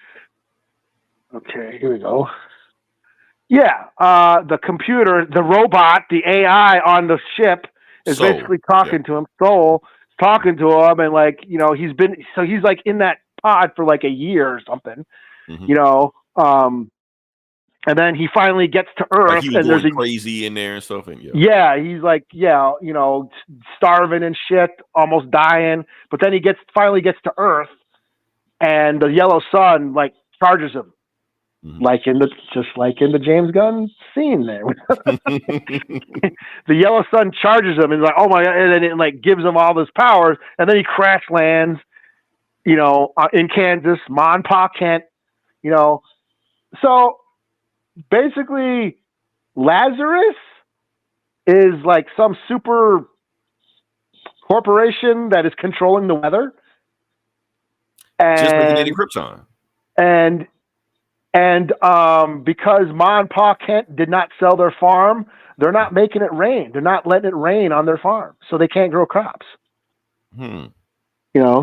Okay, here we go. Yeah, the computer, the robot, the AI on the ship is basically talking to him. Soul talking to him, and like he's like in that pod for like a year or something. Mm-hmm. And then he finally gets to Earth, like he was going crazy in there and stuff. And he's like, starving and shit, almost dying. But then he finally gets to Earth, and the yellow sun like charges him, mm-hmm. just like in the James Gunn scene there. The yellow sun charges him, and like, oh my god, and then it like gives him all his powers, and then he crash lands, in Kansas, Ma and Pa Kent, so. Basically, Lazarus is like some super corporation that is controlling the weather, and just like in Krypton. And because Ma and Pa Kent did not sell their farm, they're not making it rain. They're not letting it rain on their farm, so they can't grow crops.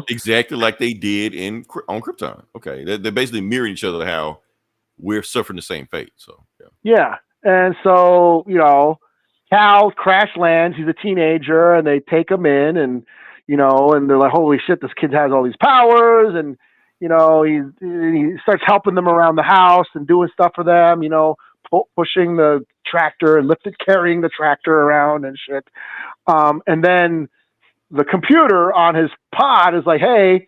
Exactly like they did on Krypton. Okay, they're basically mirroring each other. How we're suffering the same fate. So yeah. And so, Cal crash lands, he's a teenager, and they take him in, and and they're like, holy shit, this kid has all these powers, and he starts helping them around the house and doing stuff for them, pushing the tractor and carrying the tractor around and shit. And then the computer on his pod is like, hey,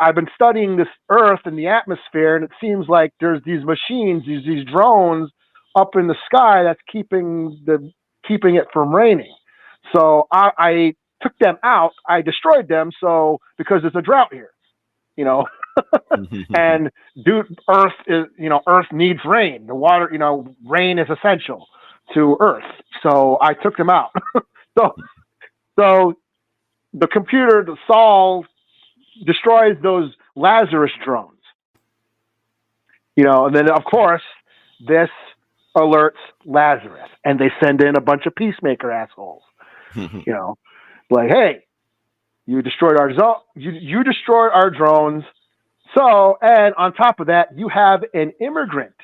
I've been studying this Earth and the atmosphere, and it seems like there's these machines, these drones up in the sky that's keeping it from raining. So I took them out. I destroyed them. So because there's a drought here, and Earth needs rain. The water, rain is essential to Earth. So I took them out. So the computer, the Saul, destroys those Lazarus drones, and then of course this alerts Lazarus, and they send in a bunch of peacemaker assholes, like, hey, you destroyed you destroyed our drones. So, and on top of that, you have an immigrant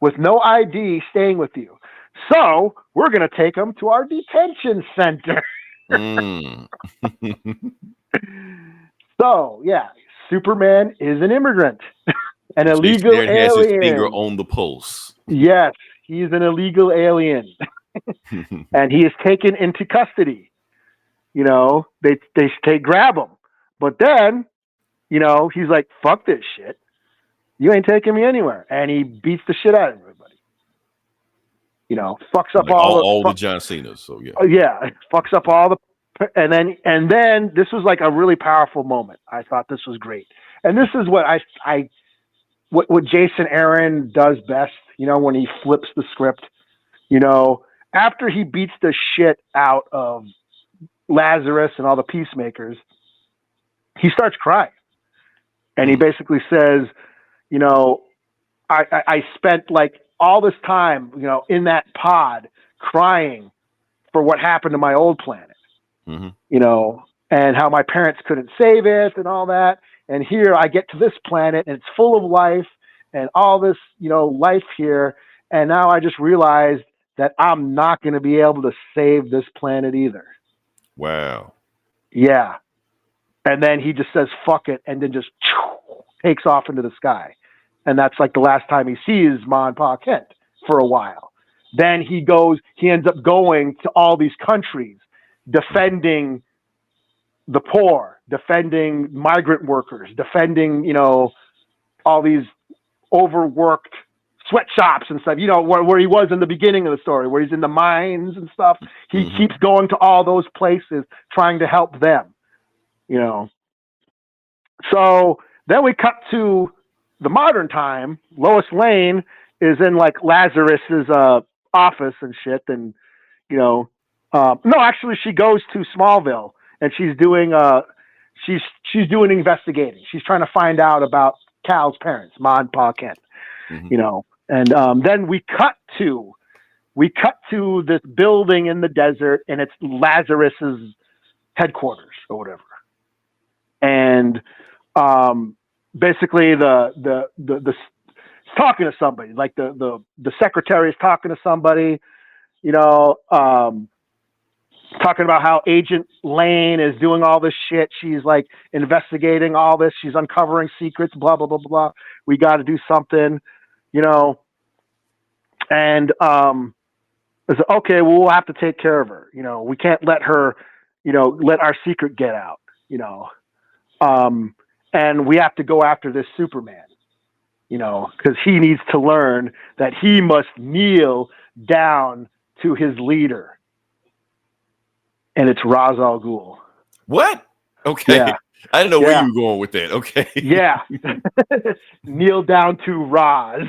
with no ID staying with you. So we're going to take him to our detention center. So, yeah, Superman is an immigrant, an illegal alien. Has his finger on the pulse. Yes, he's an illegal alien, and he is taken into custody. They grab him, but then, he's like, "Fuck this shit! You ain't taking me anywhere," and he beats the shit out of everybody. Fucks up like all the John Cena's. So yeah, fucks up all the. And then this was like a really powerful moment. I thought this was great. And this is what what Jason Aaron does best, when he flips the script, after he beats the shit out of, Lazarus and all the peacemakers, he starts crying. And he basically says, I spent like all this time, in that pod crying for what happened to my old planet, and how my parents couldn't save it and all that. And here I get to this planet and it's full of life and all this, life here. And now I just realized that I'm not going to be able to save this planet either. Wow. Yeah. And then he just says, fuck it. And then just takes off into the sky. And that's like the last time he sees Ma and Pa Kent for a while. Then he ends up going to all these countries, defending the poor, defending migrant workers, defending, all these overworked sweatshops and stuff, where he was in the beginning of the story, where he's in the mines and stuff. He keeps going to all those places trying to help them, So then we cut to the modern time. Lois Lane is in like Lazarus's office and shit. And, no, actually she goes to Smallville and she's doing she's doing investigating. She's trying to find out about Cal's parents, Ma and Pa Kent, and then we cut to this building in the desert and it's Lazarus's headquarters or whatever. And, basically the talking to somebody, like the secretary is talking to somebody, talking about how Agent Lane is doing all this shit. She's like investigating all this. She's uncovering secrets, blah, blah, blah, blah. We got to do something, and, I said, okay, well, we'll have to take care of her. We can't let her, let our secret get out, and we have to go after this Superman, because he needs to learn that he must kneel down to his leader. And it's Ra's al Ghul. What? Okay. Yeah. I didn't know where you were going with that. Okay. Yeah. Kneel down to Ra's.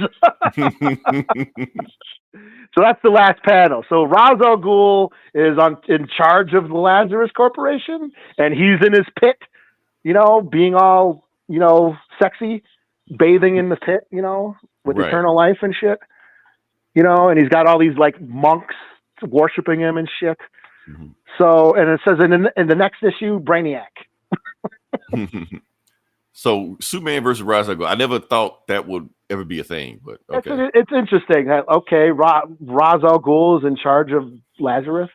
So that's the last panel. So Ra's al Ghul is in charge of the Lazarus Corporation, and he's in his pit, being all, sexy, bathing in the pit, with eternal life and shit, and he's got all these like monks worshiping him and shit. So, and it says in the next issue, Brainiac. So Superman versus Ra's al Ghul. I never thought that would ever be a thing, but okay. It's interesting. Okay, Ra's al Ghul is in charge of Lazarus.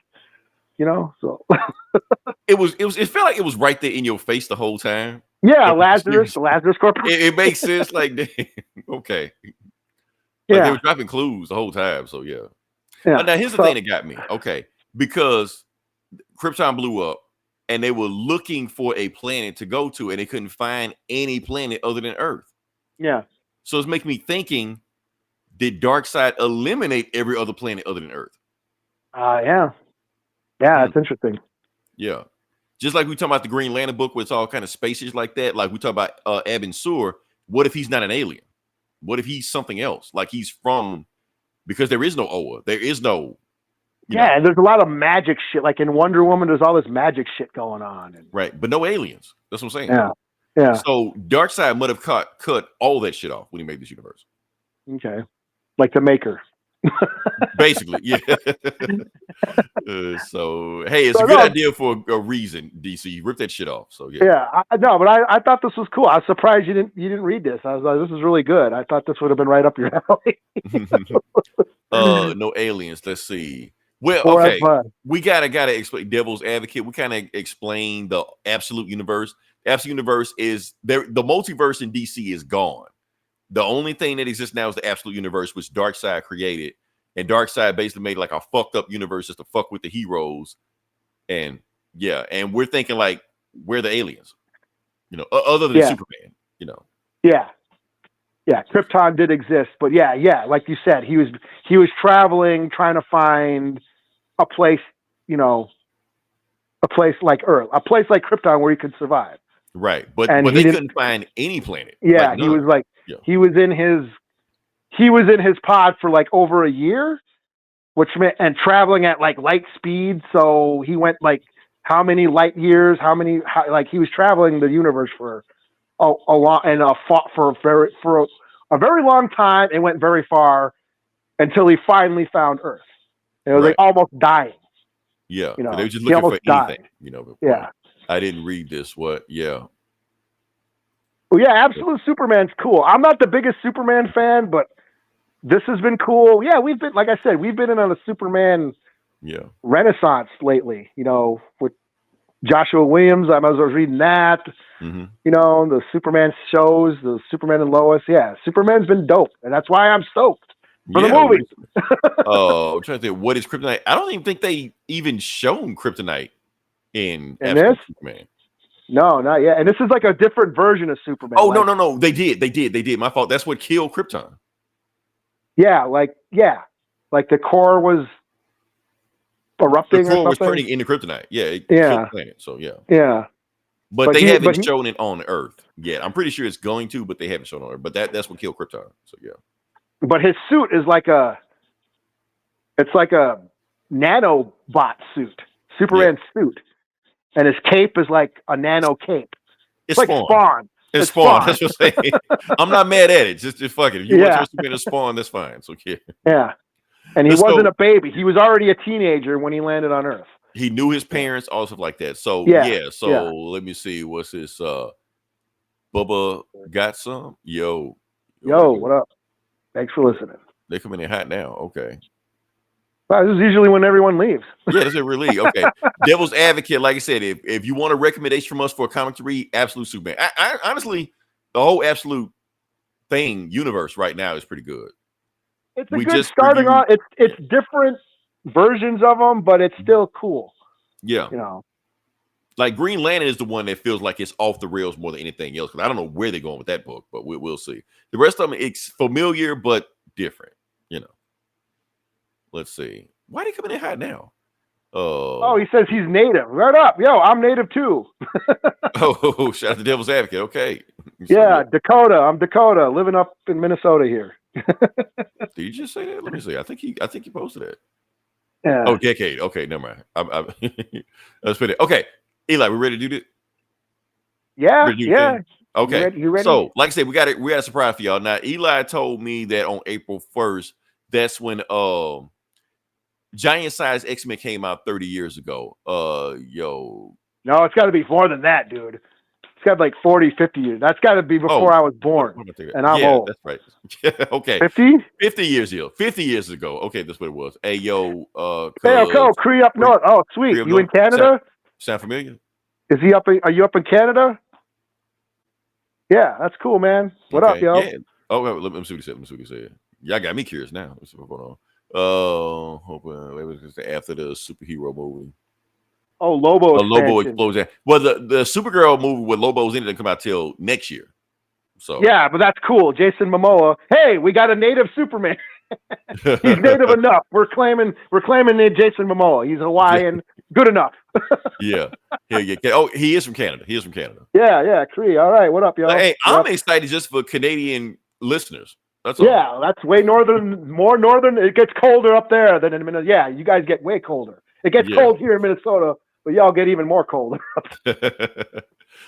So it felt like it was right there in your face the whole time. Yeah, Lazarus, the Lazarus Corporation. It makes sense. Like, okay. Like they were dropping clues the whole time. So yeah. Now here's the thing that got me. Okay, because Krypton blew up, and they were looking for a planet to go to, and they couldn't find any planet other than Earth. Yeah. So it's making me thinking: did Darkseid eliminate every other planet other than Earth? Yeah. Yeah, it's interesting. Yeah. Just like we talk about the Green Lantern book where it's all kind of spacious like that. Like we talk about Abin Sur. What if he's not an alien? What if he's something else? Like he's from, because there is no Oa. There is no. And there's a lot of magic shit. Like in Wonder Woman, there's all this magic shit going on. Right. But no aliens. That's what I'm saying. Yeah. Yeah. So Darkseid might have cut all that shit off when he made this universe. Okay. Like the Maker. Basically, yeah. So hey, it's a good idea for a reason. DC, rip that shit off. So yeah. Yeah, but I thought this was cool. I was surprised you didn't read this. I was like, this is really good. I thought this would have been right up your alley. No aliens. Let's see. Well, okay, we gotta explain Devil's Advocate. We kind of explain the absolute universe. The absolute universe is there. The multiverse in DC is gone. The only thing that exists now is the absolute universe, which Darkseid created, and Darkseid basically made like a fucked up universe just to fuck with the heroes. And yeah, and we're thinking like we're the aliens, other than Superman, Yeah. Yeah, Krypton did exist, but yeah, like you said, he was traveling, trying to find a place, a place like Earth, a place like Krypton where he could survive. Right, but they couldn't find any planet. Yeah, he was in his pod for like over a year, which meant, and traveling at like light speed, so he went like how many light years, like he was traveling the universe for a long and fought for a very long time and went very far until he finally found Earth. It was like almost dying. Yeah, you know, they were just he looking for almost anything. died. You know, Yeah. I didn't read this. What? Yeah. Well, yeah, Absolute Superman's cool. I'm not the biggest Superman fan, but this has been cool. Yeah, we've been, like I said, we've been in on a Superman renaissance lately. You know, with Joshua Williams, I was reading that. Mm-hmm. You know, the Superman shows, the Superman and Lois. Yeah, Superman's been dope, and that's why I'm stoked for the movies. I'm trying to think, what is Kryptonite? I don't even think they even shown Kryptonite in this? Superman. No, not yet. And this is like a different version of Superman. Oh, like, no. They did. My fault. That's what killed Krypton. Yeah, like the core was erupting. The core or was something. turning into Kryptonite. Yeah, it killed the planet. So yeah. But they haven't shown it on Earth yet. I'm pretty sure it's going to, but they haven't shown it on Earth. But that's what killed Krypton. So yeah. But his suit is like a nanobot suit, Superman suit, and his cape is like a nano cape. It's like Spawn. It's Spawn. That's what I'm saying. I'm not mad at it. Just fuck it. If you want to Superman to Spawn, that's fine. So yeah. And he wasn't a baby. He was already a teenager when he landed on Earth. He knew his parents, all stuff like that. So let me see. What's this? Bubba got some? Yo, what up? Thanks for listening. They coming in hot now. Okay. Well, this is usually when everyone leaves. Yeah, this is really okay. Devil's Advocate, like I said, if you want a recommendation from us for a comic to read, Absolute Superman. I honestly, the whole Absolute thing universe right now is pretty good. It's a good starting on. It's different versions of them, but it's still cool. Yeah, you know, like Green Lantern is the one that feels like it's off the rails more than anything else. Because I don't know where they're going with that book, but we'll see. The rest of them, it's familiar but different. You know. Let's see. Why are they coming in hot now? Oh, he says he's native. Right up. Yo, I'm native too. Shout out to Devil's Advocate. Okay. Yeah, Dakota. I'm Dakota, living up in Minnesota here. Did you just say that? Let me see. I think he posted it. Yeah. Oh, decade. Okay, never mind. Let's put it. Okay, Eli, we ready to do this? Yeah. Yeah. Okay. You ready? So, like I said, we got a surprise for y'all. Now, Eli told me that on April 1st, that's when Giant Size X-Men came out 30 years ago. No, it's got to be more than that, dude. It's got like 40, 50 years. That's got to be before I was born. And I'm old. That's right. Okay. 50? 50 years ago. 50 years ago. Okay, that's what it was. Hey, yo. Cree up north. Oh, sweet. You in Canada? Sound familiar? Is he up? Are you up in Canada? Yeah, that's cool, man. What up, yo? Yeah. Oh, let me see what he said. Y'all got me curious now. Let's see what's going on. After the superhero movie. Oh, Lobo. Lobo explosion. Well, the Supergirl movie with Lobo's in it doesn't come out till next year. So yeah, but that's cool. Jason Momoa. Hey, we got a native Superman. He's native enough. We're claiming Jason Momoa. He's Hawaiian. Good enough. Yeah. Oh, he is from Canada. Yeah. Cree. All right. What up, y'all? Hey, I'm excited just for Canadian listeners. That's all. Yeah, that's way more northern. It gets colder up there than in Minnesota. Yeah, you guys get way colder. It gets cold here in Minnesota, but y'all get even more colder. All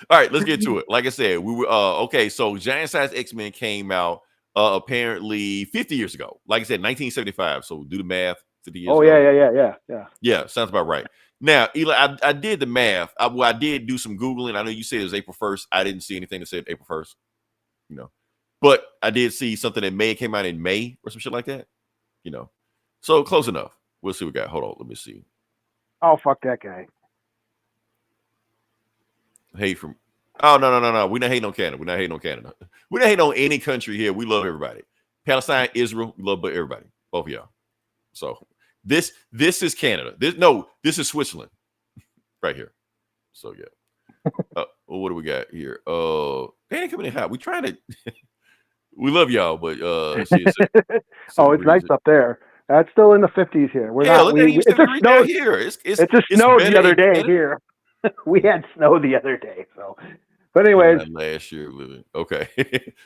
right, let's get to it. Like I said, we were okay. So Giant Size X-Men came out apparently 50 years ago. Like I said, 1975. So do the math. 50 years ago. Yeah, sounds about right. Now, Eli, I did the math. I did do some Googling. I know you said it was April 1st. I didn't see anything that said April 1st. You know. But I did see something that came out in May or some shit like that. You know. So close enough. We'll see what we got. Hold on. Let me see. Oh, fuck that guy. Hate from. Oh, no. We're not hating on Canada. We're not hating on any country here. We love everybody. Palestine, Israel, we love everybody. Both of y'all. So this is Canada. This is Switzerland. Right here. So yeah. What do we got here? They ain't coming in hot. We trying to we love y'all, but it's nice up there. That's still in the 50s here. We're not. It just snowed here. It just snowed the other day here. We had snow the other day. So, but anyways, last year living okay,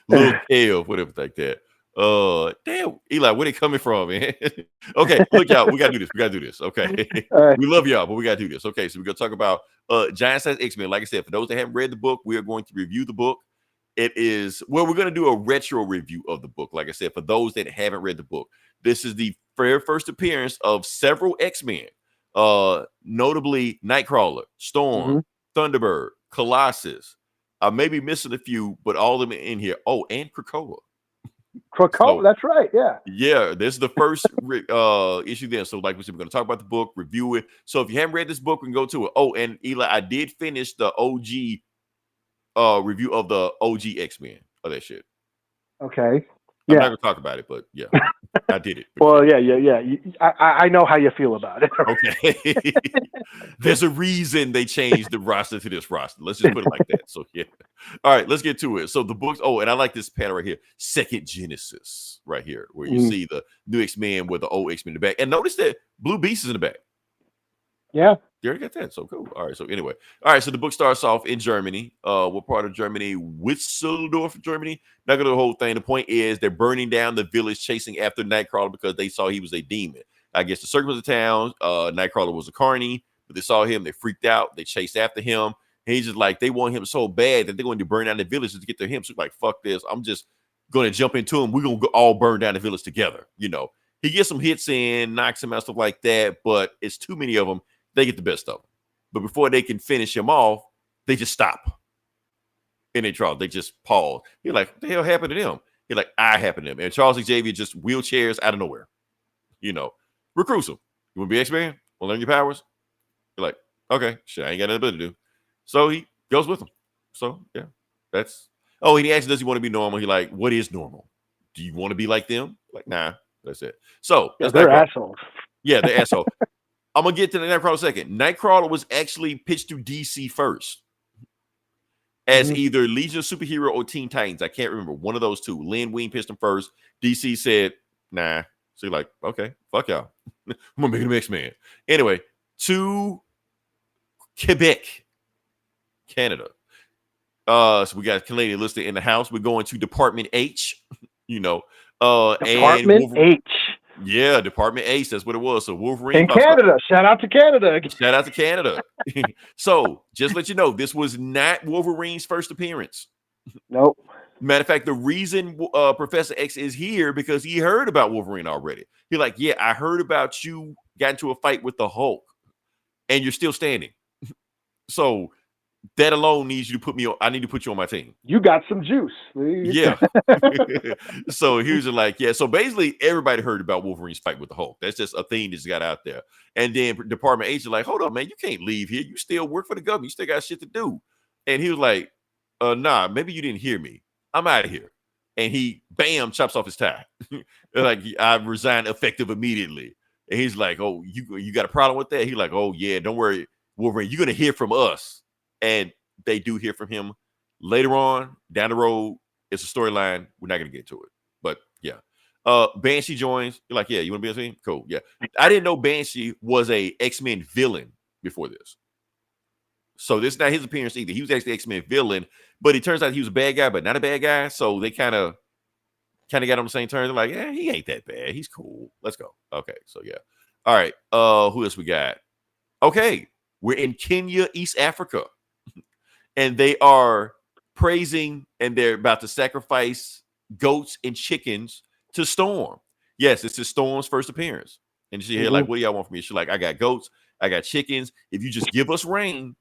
little tail, whatever like that. Damn, Eli, where they coming from, man? Okay, look, y'all, we gotta do this. We gotta do this. Okay, All right. we love y'all, but we gotta do this. Okay, so we're gonna talk about Giant Size X-Men. Like I said, for those that haven't read the book, we are going to review the book. It is we're gonna do a retro review of the book. Like I said, for those that haven't read the book, this is the very first appearance of several X-Men, notably Nightcrawler, Storm, Thunderbird, Colossus. I may be missing a few, but all of them are in here. Oh, and Krakoa. Krakoa, So, that's right. Yeah. Yeah, this is the first issue there. So, like we said, we're going to talk about the book, review it. So, if you haven't read this book, we can go to it. Oh, and Eli, I did finish the OG review of the OG X-Men of that shit. Okay. I'm Yeah. not going to talk about it, but yeah, I did it. Well, yeah. I know how you feel about it. Okay. There's a reason they changed the roster to this roster. Let's just put it like that. So, yeah. All right, let's get to it. So, the books. Oh, and I like this panel right here. Second Genesis right here, where you see the new X-Men with the old X-Men in the back. And notice that Blue Beast is in the back. Yeah. You already got that. So cool. All right. So, anyway. All right. So, the book starts off in Germany. What part of Germany? Whistledorf, Germany. Not going to do the whole thing. The point is they're burning down the village, chasing after Nightcrawler because they saw he was a demon. I guess the circle of the town, Nightcrawler was a carny, but they saw him, they freaked out, they chased after him. And he's just like, they want him so bad that they're going to burn down the village to get to him. So like, fuck this. I'm just going to jump into him. We're going to all burn down the village together. You know, he gets some hits in, knocks him out, stuff like that, but it's too many of them. They get the best of him. But before they can finish him off, they just stop. And they just pause. You're like, what the hell happened to them? You're like, I happened to them. And Charles Xavier just wheelchairs out of nowhere. You know, recruits him. You want to be X-Man? Want to learn your powers? You're like, okay, shit, I ain't got nothing to do. So he goes with him. So, yeah, that's. Oh, and he asks, does he want to be normal? He's like, what is normal? Do you want to be like them? Like, nah, that's it. So, Yeah, they're assholes. Yeah, they're assholes. I'm going to get to the Nightcrawler second. Nightcrawler was actually pitched to DC first as either Legion of Superhero or Teen Titans. I can't remember. One of those two. Len Wein pitched him first. DC said, nah. So you're like, okay, fuck y'all. I'm going to make him X-Man. Anyway, to Quebec, Canada. So we got Canadian listed in the house. We're going to Department H, you know. Department H. Yeah, Department H. That's what it was. So Wolverine. In Canada. Shout out to Canada. Shout out to Canada. So just let you know, this was not Wolverine's first appearance. Nope. Matter of fact, the reason Professor X is here because he heard about Wolverine already. He's like, yeah, I heard about you got into a fight with the Hulk and you're still standing. So that alone needs you to put me on. I need to put you on my team. You got some juice. Yeah. So here's like, yeah. So basically everybody heard about Wolverine's fight with the Hulk. That's just a thing that's got out there. And then Department H is like, hold on, man, you can't leave here. You still work for the government. You still got shit to do. And he was like, nah, maybe you didn't hear me. I'm out of here. And he, bam, chops off his tie. Like, I resigned effective immediately. And he's like, oh, you got a problem with that? He's like, oh, yeah, don't worry, Wolverine, you're going to hear from us. And they do hear from him later on down the road. It's a storyline. We're not going to get to it. But, yeah. Banshee joins. You're like, yeah, you want to be on the team? Cool, yeah. I didn't know Banshee was a X-Men villain before this. So this is not his appearance either. He was actually X-Men villain, but it turns out he was a bad guy, but not a bad guy. So they kind of got on the same terms. They're like, yeah, he ain't that bad. He's cool. Let's go. Okay, so yeah. All right. Who else we got? Okay, we're in Kenya, East Africa, and they are praising and they're about to sacrifice goats and chickens to Storm. Yes, it's Storm's first appearance, and she's here like, what do y'all want from me? She's like, I got goats, I got chickens. If you just give us rain,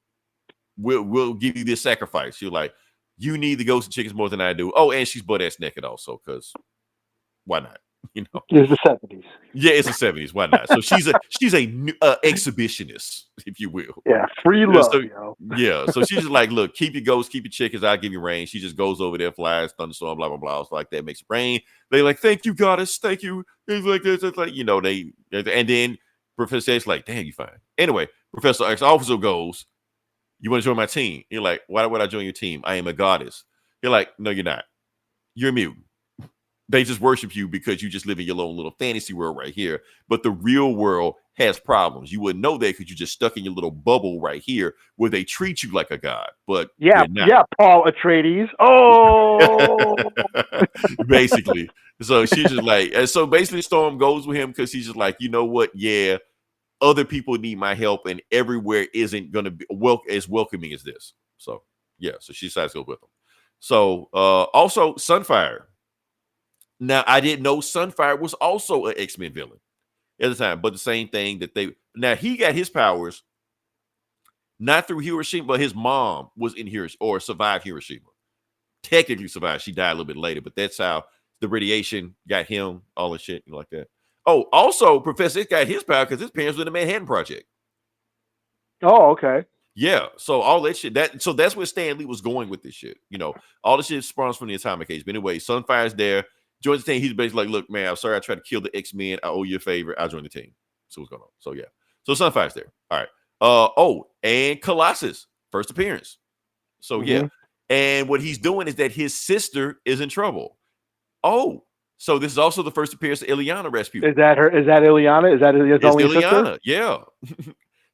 we'll give you this sacrifice. You're like, you need the goats and chickens more than I do. Oh, and she's butt-ass naked also, because why not? You know, it's the 70s. Yeah, it's the 70s. Why not? So she's a exhibitionist, if you will. Yeah, free love. So, you know? Yeah, so she's just like, look, keep your goats, keep your chickens. I'll give you rain. She just goes over there, flies, thunderstorm, blah blah blah. So like that makes it rain. They like, thank you, goddess, thank you. It's like this. It's like, you know, and then Professor X like, damn, you fine. Anyway, Professor X also goes, you want to join my team? You're like, why would I join your team? I am a goddess. You're like, no, you're not. You're a mutant. They just worship you because you just live in your own little fantasy world right here. But the real world has problems. You wouldn't know that because you're just stuck in your little bubble right here where they treat you like a god. But yeah, Paul Atreides. Oh, basically. So she's just like, and so basically Storm goes with him because she's just like, you know what? Yeah, other people need my help, and everywhere isn't going to be as welcoming as this. So yeah, so she decides to go with him. So also Sunfire. Now I didn't know Sunfire was also an X-Men villain at the time, but the same thing that now he got his powers not through Hiroshima, but his mom was in Hiroshima or survived Hiroshima. Technically survived. She died a little bit later, but that's how the radiation got him, all the shit like that. Oh, also Professor X got his power because his parents were in the Manhattan Project. Oh, okay. Yeah, so all that shit. So that's where Stan Lee was going with this shit. You know, all the shit spawns from the Atomic Age. But anyway, Sunfire's there. Joins the team. He's basically like, look, man, I'm sorry I tried to kill the X-Men. I owe you a favor. I'll join the team. So what's going on? So yeah. So Sunfire's there. All right. And Colossus, first appearance. So yeah. And what he's doing is that his sister is in trouble. Oh, so this is also the first appearance of Ileana Rasputin. Is that her? Is that Ileana? Is that his only Ileana? sister? Yeah.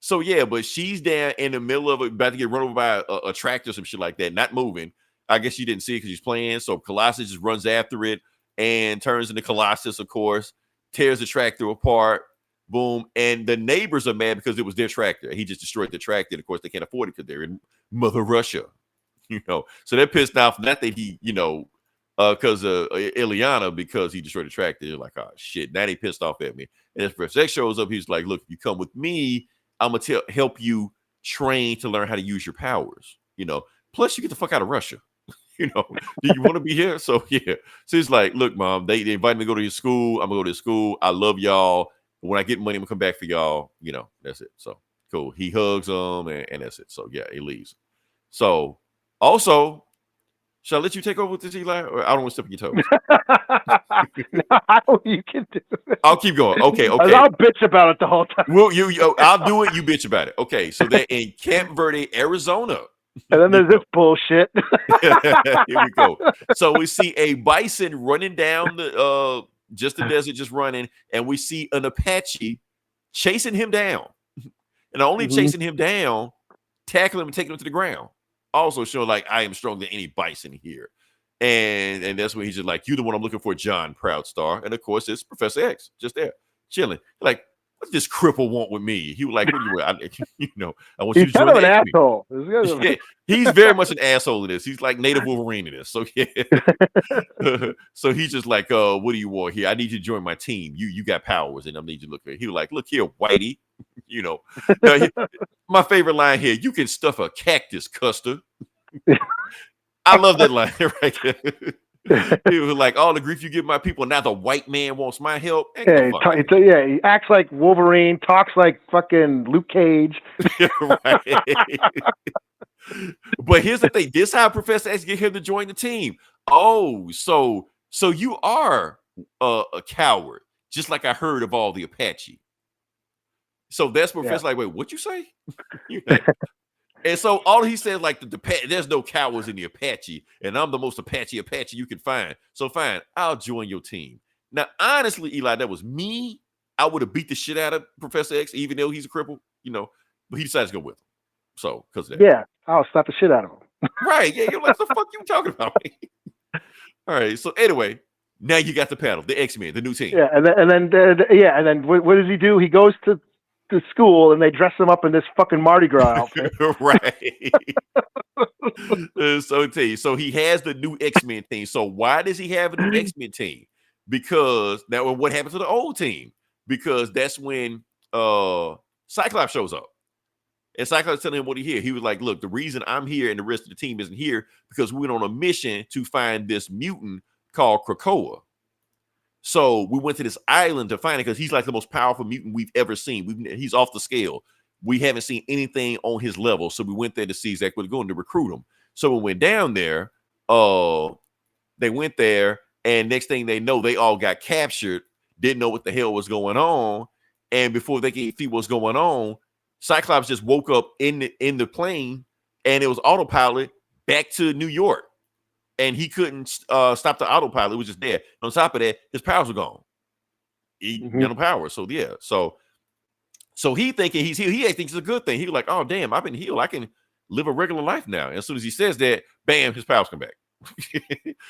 So yeah, but she's down in the middle of it, about to get run over by a tractor or some shit like that, not moving. I guess you didn't see it because she's playing. So Colossus just runs after it and turns into Colossus, of course, tears the tractor apart. Boom. And the neighbors are mad because it was their tractor. He just destroyed the tractor. And of course, they can't afford it because they're in Mother Russia. You know, so they're pissed off. Not that he, you know, because Ileana, because he destroyed the tractor. They're like, oh shit. Now they pissed off at me. And as Professor X shows up, he's like, look, if you come with me, I'm gonna help you train to learn how to use your powers. You know, plus you get the fuck out of Russia. You know, do you want to be here? So yeah. So he's like, look, mom, they invited me to go to your school. I'm gonna go to your school. I love y'all. When I get money, I'm gonna come back for y'all. You know, that's it. So cool. He hugs them and that's it. So yeah, he leaves. So also, shall I let you take over with this, Eli? Or I don't want to step on your toes. No, I don't. You can do it. I'll keep going. Okay. I'll bitch about it the whole time. Well, I'll do it. You bitch about it. Okay. So they're in Camp Verde, Arizona. And then there's this bullshit. Here we go. So we see a bison running down the desert, just running, and we see an Apache chasing him down. And not only chasing him down, tackling him and taking him to the ground. Also showing like I am stronger than any bison here. And that's when he's just like, you the one I'm looking for, John Proudstar. And of course, it's Professor X just there, chilling. Like, what's this cripple want with me? He was like, what do you want? You know, I want you to join kind of an X-Men. asshole. Yeah, he's very much an asshole in this. He's like Native Wolverine in this. So yeah. So he's just like, what do you want here? I need you to join my team. You got powers, and I need you to look at it. He was like, look here, Whitey. You know, my favorite line here, you can stuff a cactus, Custer. I love that line right there. He was like, all the grief you give my people, now the white man wants my help. Yeah, he acts like Wolverine, talks like fucking Luke Cage. Right. But here's the thing. This is how Professor X get him to join the team. Oh, so you are a coward, just like I heard of all the Apache. So that's Professor like, wait, what you say? And so all he said, like, there's no cowards in the Apache, and I'm the most Apache you can find. So fine, I'll join your team. Now, honestly, Eli, that was me. I would have beat the shit out of Professor X, even though he's a cripple, you know. But he decided to go with him. So, because of that. Yeah, I'll slap the shit out of him. Right? Yeah, you're like, what the fuck you talking about? All right. So anyway, now you got the panel, the X-Men, the new team. Yeah, and then what does he do? He goes to school and they dress him up in this fucking Mardi Gras outfit. Right. So he has the new X-Men team. So why does he have a new X-Men team? Because now what happened to the old team? Because that's when Cyclops shows up. And Cyclops telling him what he hear. He was like, look, the reason I'm here and the rest of the team isn't here because we went on a mission to find this mutant called Krakoa. So we went to this island to find it because he's like the most powerful mutant we've ever seen. He's off the scale. We haven't seen anything on his level. So we went there to see exactly what we're going to recruit him. So when we went down there, they went there, and next thing they know, they all got captured, didn't know what the hell was going on. And before they could see what's going on, Cyclops just woke up in the plane, and it was autopilot back to New York. And he couldn't stop the autopilot. It was just there. On top of that, his powers were gone. He got no power. So yeah. So he thinking he's healed. He thinks it's a good thing. He was like, oh damn, I've been healed. I can live a regular life now. And as soon as he says that, bam, his powers come back.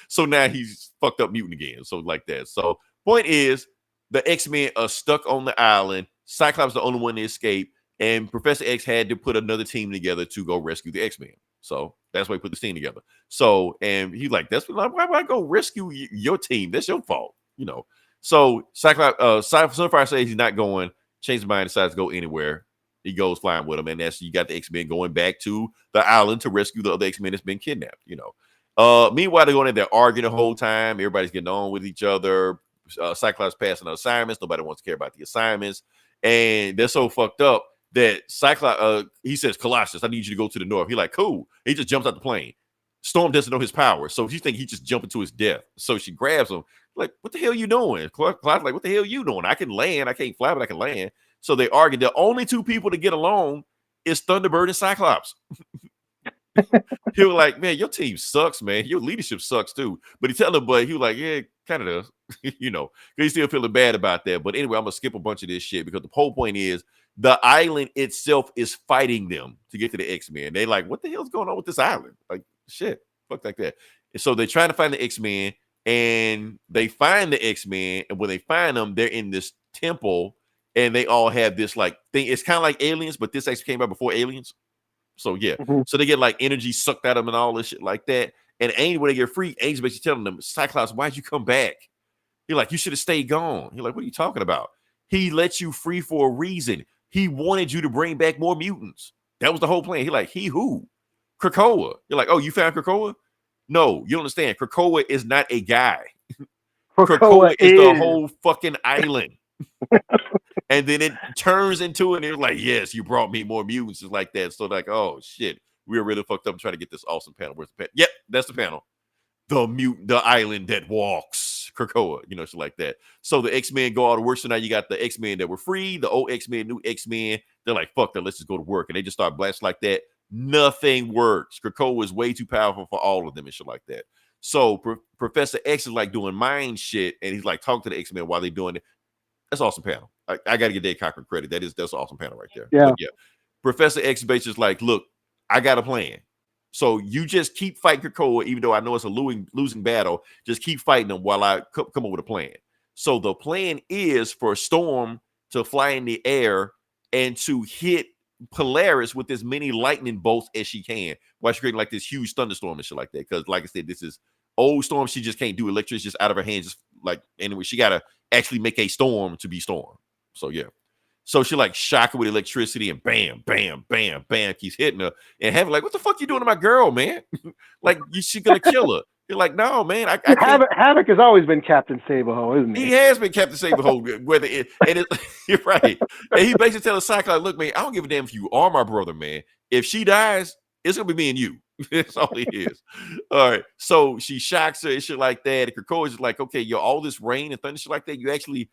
So now he's fucked up mutant again. So like that. So point is, the X-Men are stuck on the island. Cyclops is the only one to escape, and Professor X had to put another team together to go rescue the X-Men. So that's why he put this team together. So, and he's like, that's why would I go rescue your team? That's your fault, you know. So Cyclops, Sunfire says he's not going. Change his mind, decides to go anywhere. He goes flying with him, and that's you got the X-Men going back to the island to rescue the other X-Men that's been kidnapped, you know. Meanwhile, they're going in there arguing the whole time. Everybody's getting on with each other. Cyclops passing the assignments. Nobody wants to care about the assignments. And they're so fucked up that Cyclops, he says, Colossus, I need you to go to the north. He's like, cool. He just jumps out the plane. Storm doesn't know his power. So she thinks he just jumping to his death. So she grabs him. Like, what the hell are you doing? Clark's like, what the hell are you doing? I can land. I can't fly, but I can land. So they argue. The only two people to get along is Thunderbird and Cyclops. He was like, man, your team sucks, man. Your leadership sucks too. But he tell him, but he was like, yeah, kind of does. You know, he's still feeling bad about that. But anyway, I'm gonna skip a bunch of this shit because the whole point is the island itself is fighting them to get to the X-Men. They like, what the hell's going on with this island? Like, shit, fuck like that. And so they're trying to find the X-Men, and they find the X-Men, and when they find them, they're in this temple, and they all have this like thing. It's kind of like Aliens, but this actually came out before Aliens. So yeah, so they get like energy sucked out of them and all this shit like that. And Angel, when they get free, Angel basically telling them, Cyclops, why'd you come back? He's like, you should have stayed gone. You're like, what are you talking about? He let you free for a reason. He wanted you to bring back more mutants. That was the whole plan. He like, he who? Krakoa. You're like, oh, you found Krakoa? No, you don't understand. Krakoa is not a guy. Krakoa is the whole fucking island. And then it turns into it, and it's like, yes, you brought me more mutants. It's like that. So like, oh shit, we were really fucked up trying to get this awesome panel. Where's the panel? Yep, that's the panel. The island that walks, Krakoa, you know, shit like that. So the X-Men go out to work. So now you got the X-Men that were free, the old X-Men, new X-Men. They're like, fuck that, let's just go to work. And they just start blasting like that. Nothing works. Krakoa is way too powerful for all of them and shit like that. So Professor X is like doing mind shit, and he's like talking to the X-Men while they're doing it. That's awesome panel. I got to give Dave Cochran credit. That's an awesome panel right there. Yeah. But yeah. Professor X is like, look, I got a plan. So you just keep fighting Krakoa, even though I know it's a losing battle. Just keep fighting them while I come up with a plan. So the plan is for Storm to fly in the air and to hit Polaris with as many lightning bolts as she can while she's creating like this huge thunderstorm and shit like that. Because like I said, this is old Storm. She just can't do electricity just out of her hands. Just like, anyway, she got to actually make a storm to be Storm. So yeah. So she like shock her with electricity and bam, bam, bam, bam, keeps hitting her. And Heaven like, what the fuck you doing to my girl, man? Like, she gonna kill her. You're like, no, man. I can't. Havoc has always been Captain Saberho, isn't he? He has been Captain Saberho. You're right. And he basically tells Cyclops, look, man, I don't give a damn if you are my brother, man. If she dies, it's gonna be me and you. That's all it is. All right. So she shocks her and shit like that. And Krakoa is like, okay, yo, all this rain and thunder shit like that, you actually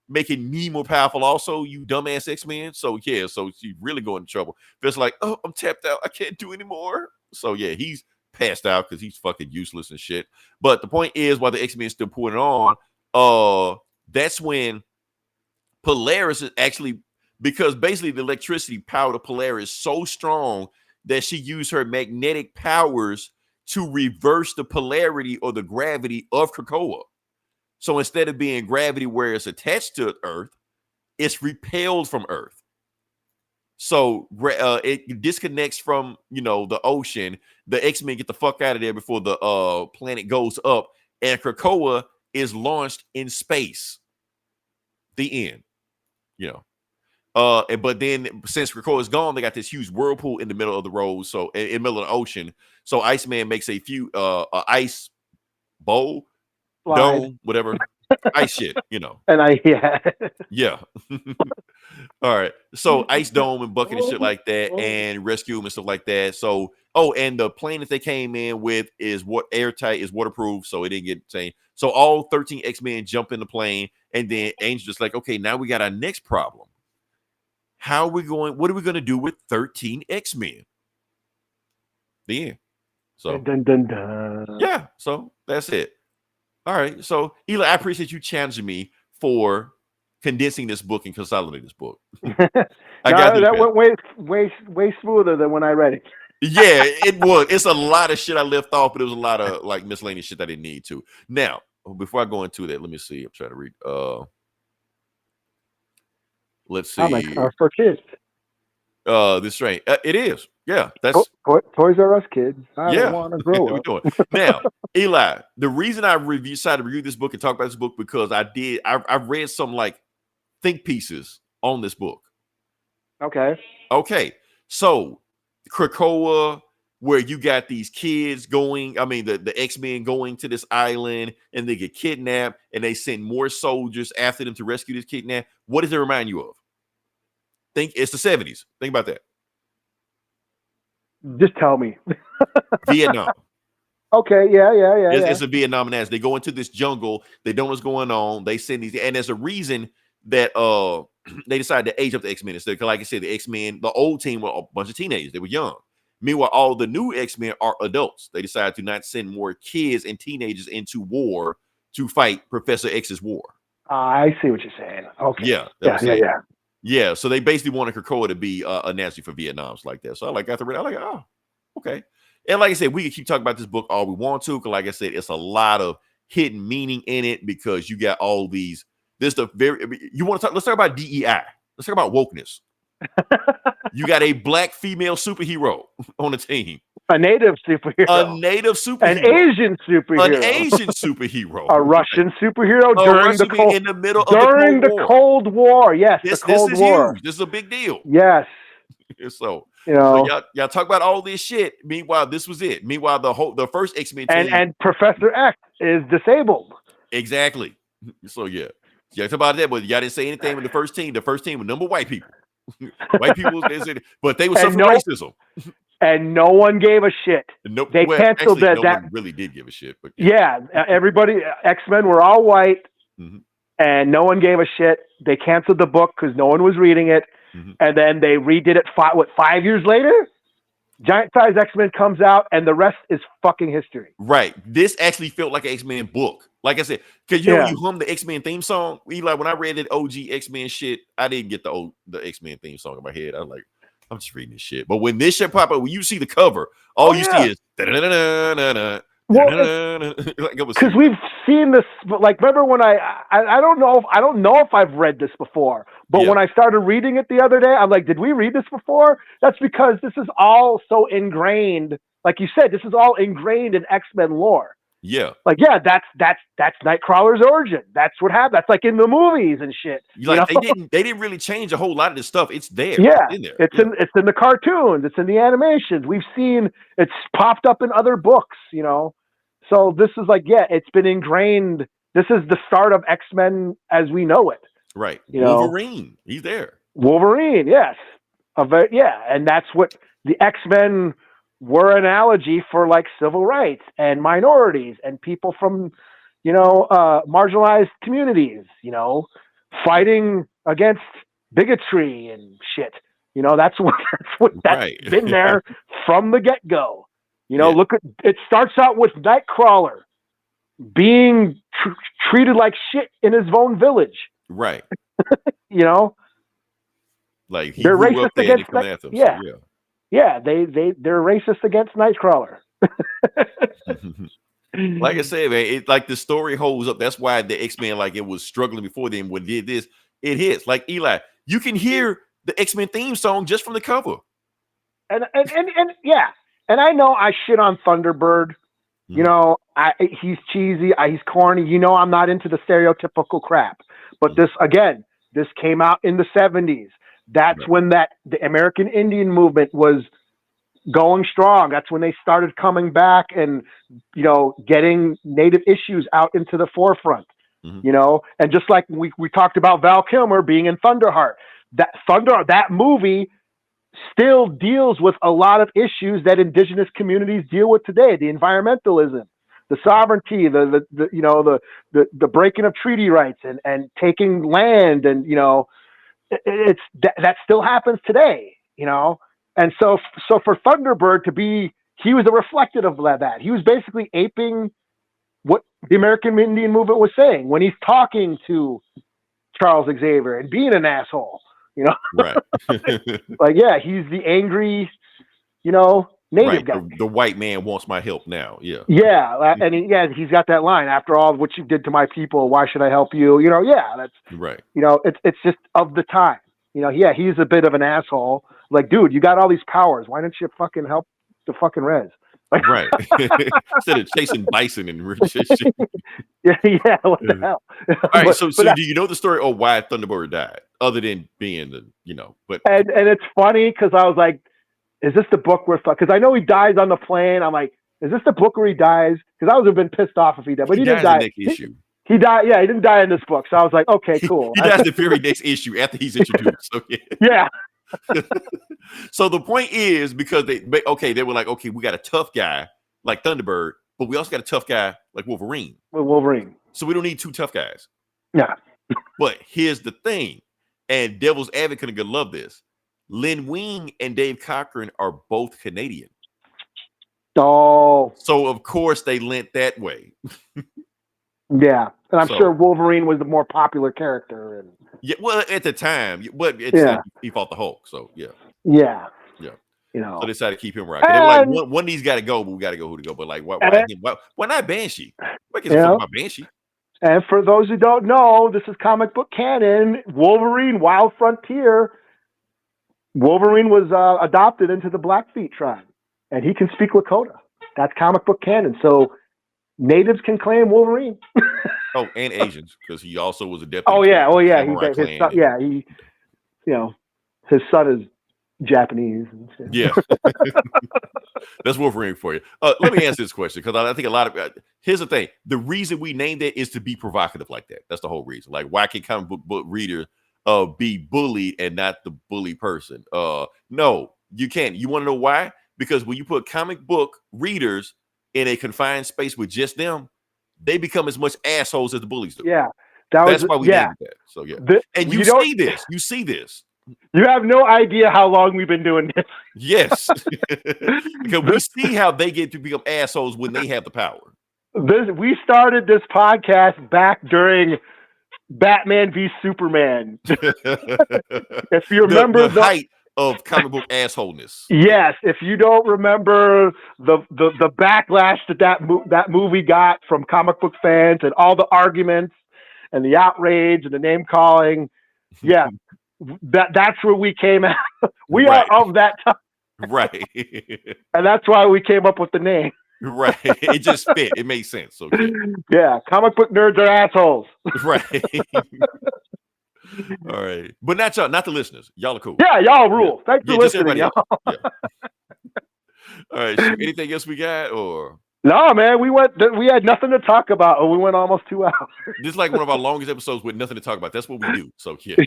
making me more powerful also, you dumbass X-Men. So yeah, so she's really going in trouble. It's like, oh, I'm tapped out. I can't do anymore. So yeah, he's passed out because he's fucking useless and shit. But the point is, while the X-Men still putting it on, that's when Polaris is actually, because basically the electricity power of Polaris is so strong that she used her magnetic powers to reverse the polarity or the gravity of Krakoa. So instead of being gravity where it's attached to Earth, it's repelled from Earth. So it disconnects from, the ocean. The X-Men get the fuck out of there before the planet goes up, and Krakoa is launched in space. The end. But then since Krakoa is gone, they got this huge whirlpool in the middle of the road, so in the middle of the ocean. So Iceman makes a ice bowl. Slide. Dome, whatever, ice shit, And yeah. All right. So ice dome and bucket and shit like that, and rescue them and stuff like that. So, and the plane that they came in with is airtight, is waterproof, so it didn't get changed. So all 13 X-Men jump in the plane, and then Angel just like, okay, now we got our next problem. What are we going to do with 13 X-Men? The end. So dun, dun, dun. Yeah, so that's it. All right, so Eli, I appreciate you challenging me for condensing this book and consolidating this book. That went way smoother than when I read it. Yeah, it was. It's a lot of shit I left off, but it was a lot of like miscellaneous shit I didn't need to. Now, before I go into that, let me see. I'm trying to read. Let's see. For kids. This train. It is. Yeah, that's Toys R Us kids. I yeah. don't want to grow we up. doing. Now, Eli, the reason I decided to review this book and talk about this book because I've read some like think pieces on this book. Okay. So Krakoa, where you got these kids going, I mean the X-Men going to this island and they get kidnapped and they send more soldiers after them to rescue this kidnap. What does it remind you of? Think it's the 70s. Think about that. Just tell me. Vietnam. Okay, yeah. It's a Vietnam as they go into this jungle, they don't know what's going on. They send these, and there's a reason that they decided to age up the X-Men instead. Because, like I said, the X-Men, the old team were a bunch of teenagers. They were young. Meanwhile, all the new X-Men are adults. They decided to not send more kids and teenagers into war to fight Professor X's war. I see what you're saying. Okay. Yeah. Yeah, so they basically wanted Krakoa to be a Nazi for Vietnam's like that. So I got to read. I'm like, oh, okay. And like I said, we can keep talking about this book all we want to, because like I said, it's a lot of hidden meaning in it because you got all these. This the very you want to talk. Let's talk about DEI. Let's talk about wokeness. You got a black female superhero on the team. A native superhero. An Asian superhero. A Russian superhero during the Cold in the middle of the Cold War. Yes, this is War. Huge. This is a big deal. Yes. So y'all talk about all this shit. Meanwhile, this was it. Meanwhile, the first X-Men team and Professor X is disabled. Exactly. So yeah, talk about that, but y'all didn't say anything with the first team. The first team was number white people. White people, but they were suffering racism. And no one gave a shit. They canceled that. No one really did give a shit. But everybody, X-Men were all white, and no one gave a shit. They canceled the book because no one was reading it, and then they redid it. 5 years later, Giant Size X-Men comes out, and the rest is fucking history. Right. This actually felt like an X-Men book. Like I said, because when you hum the X-Men theme song, Eli, when I read that OG X-Men shit, I didn't get the X-Men theme song in my head. I was like, I'm just reading this shit. But when this shit pop up, when you see the cover, all you see is because we've seen this. Like, remember when I don't know if I've read this before, but when I started reading it the other day, I'm like, did we read this before? That's because this is all so ingrained. Like you said, this is all ingrained in X-Men lore. Yeah. Like, that's Nightcrawler's origin. That's what happened. That's like in the movies and shit. Like they didn't really change a whole lot of this stuff. It's there. Yeah. It's in there. It's in the cartoons. It's in the animations. We've seen it's popped up in other books, So this is like, it's been ingrained. This is the start of X-Men as we know it. Right. Wolverine. He's there. Wolverine, yes. And that's what the X-Men were analogy for, like, civil rights and minorities and people from, marginalized communities, fighting against bigotry and shit. That's been there from the get-go. Look at it. Starts out with Nightcrawler being treated like shit in his own village. Right. Like they're racist against them. They're racist against Nightcrawler. Like I said, man, it like the story holds up. That's why the X-Men, like, it was struggling before then. When it did this, it hits. Like, Eli, you can hear the X-Men theme song just from the cover. And I know I shit on Thunderbird. He's cheesy. He's corny. I'm not into the stereotypical crap. But this came out in the 70s. That's when the American Indian movement was going strong. That's when they started coming back and, getting Native issues out into the forefront, and just like we talked about Val Kilmer being in Thunderheart, that movie still deals with a lot of issues that indigenous communities deal with today. The environmentalism, the sovereignty, the breaking of treaty rights and taking land. And, it's that still happens today, And so for Thunderbird to be, he was a reflective of that. He was basically aping what the American Indian movement was saying when he's talking to Charles Xavier and being an asshole, Right. Like, he's the angry, native guy. The white man wants my help now. Yeah. Yeah, and he's got that line. After all what you did to my people, why should I help you? You know, that's right. You know, it's just of the time. You know, yeah, he's a bit of an asshole. Like, dude, you got all these powers. Why don't you fucking help the fucking res? Like, right. Instead of chasing bison and shit. yeah, what the hell? All right, so do you know the story of why Thunderbird died, other than being but and it's funny because I was like, is this the book where? Because I know he dies on the plane. I'm like, is this the book where he dies? Because I would have been pissed off if he died, but he didn't die. Next issue. He died. Yeah, he didn't die in this book. So I was like, okay, cool. He dies the very next issue after he's introduced. Okay. Yeah. So the point is because they were like, okay, we got a tough guy like Thunderbird, but we also got a tough guy like Wolverine. So we don't need two tough guys. Yeah. But here's the thing, and Devil's Advocate gonna love this. Len Wein and Dave Cochran are both Canadian. Oh. So of course they lent that way. Yeah. And I'm sure Wolverine was the more popular character. And yeah, well, at the time, but he fought the Hulk, so yeah. Yeah. Yeah. You know. So they decided to keep him right. They were like, one of these got to go, but we got to go who to go. But like, why not Banshee? Why can't talk about Banshee? And for those who don't know, this is comic book canon. Wolverine, Wild Frontier. Wolverine was adopted into the Blackfeet tribe, and he can speak Lakota. That's comic book canon. So natives can claim Wolverine. Oh, and Asians, because he also was a deputy. Oh yeah. His son, his son is Japanese. And shit. Yeah. That's Wolverine for you. Let me answer this question, because I think a lot of here's the thing. The reason we named it is to be provocative like that. That's the whole reason. Like, why can comic book readers be bullied and not the bully person? No, you can't. You want to know why? Because when you put comic book readers in a confined space with just them, they become as much assholes as the bullies do. Yeah. That's why we named that. So yeah. And you see this. You have no idea how long we've been doing this. Yes. Because we see how they get to become assholes when they have the power. We started this podcast back during Batman v Superman. If you remember the height of comic book assholeness. Yes, if you don't remember the backlash that movie got from comic book fans and all the arguments and the outrage and the name calling, yeah, that's where we came out. We are of that time, right? And that's why we came up with the name. Right. It just fit. It made sense. Okay. Yeah, comic book nerds are assholes. Right. All right, but not y'all, not the listeners. Y'all are cool. Yeah, y'all rule. Yeah. Thanks for listening, y'all. Yeah. All right. So anything else we got, or no, man? We had nothing to talk about, and we went almost 2 hours. This is like one of our longest episodes with nothing to talk about. That's what we do. So yeah.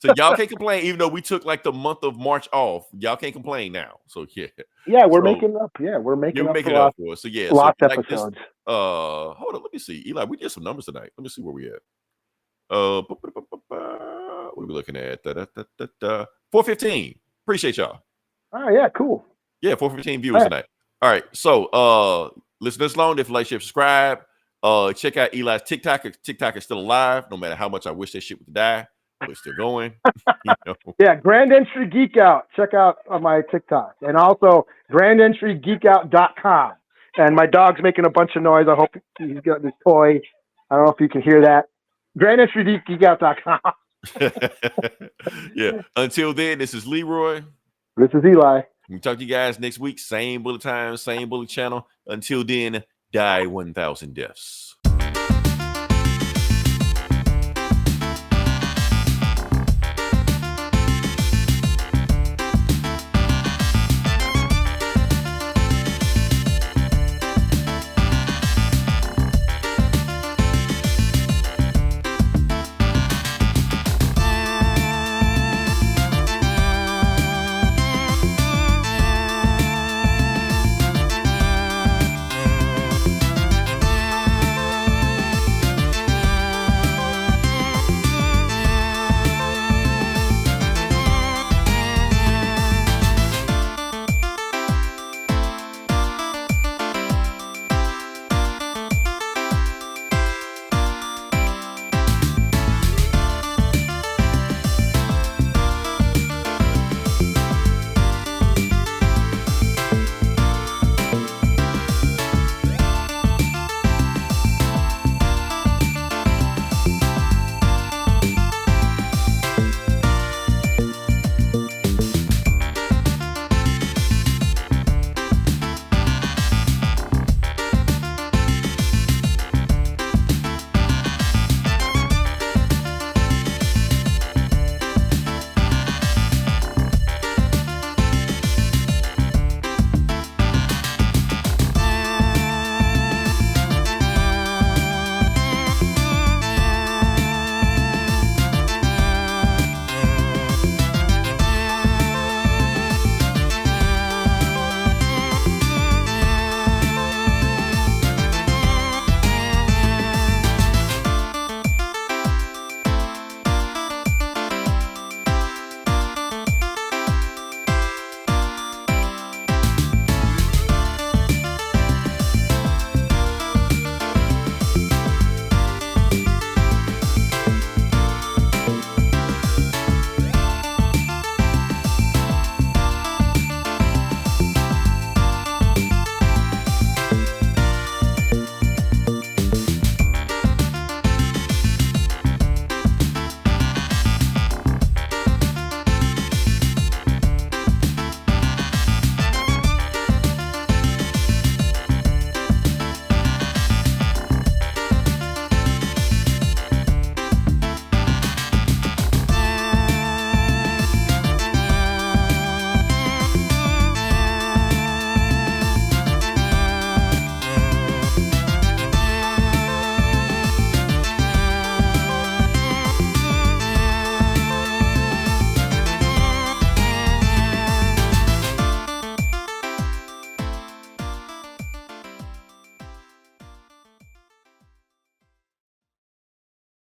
So y'all can't complain, even though we took like the month of March off. Y'all can't complain now. So yeah. Yeah, we're making up. Yeah, we're making up for us. So yeah, lots like episodes. This, hold on, let me see. Eli, we did some numbers tonight. Let me see where we at. What are we looking at? 415. Appreciate y'all. Oh yeah, cool. Yeah, 415 viewers tonight. All right, so listen this long. If you like, share, subscribe. Check out Eli's TikTok. TikTok is still alive, no matter how much I wish that shit would die. But it's still going. Yeah, Grand Entry Geek Out. Check out on my TikTok, and also grandentrygeekout.com. And my dog's making a bunch of noise. I hope he's got this toy. I don't know if you can hear that. grandentrygeekout.com. Yeah. Until then, this is Leroy. This is Eli. We'll talk to you guys next week. Same bullet time, same bullet channel. Until then, die 1,000 deaths.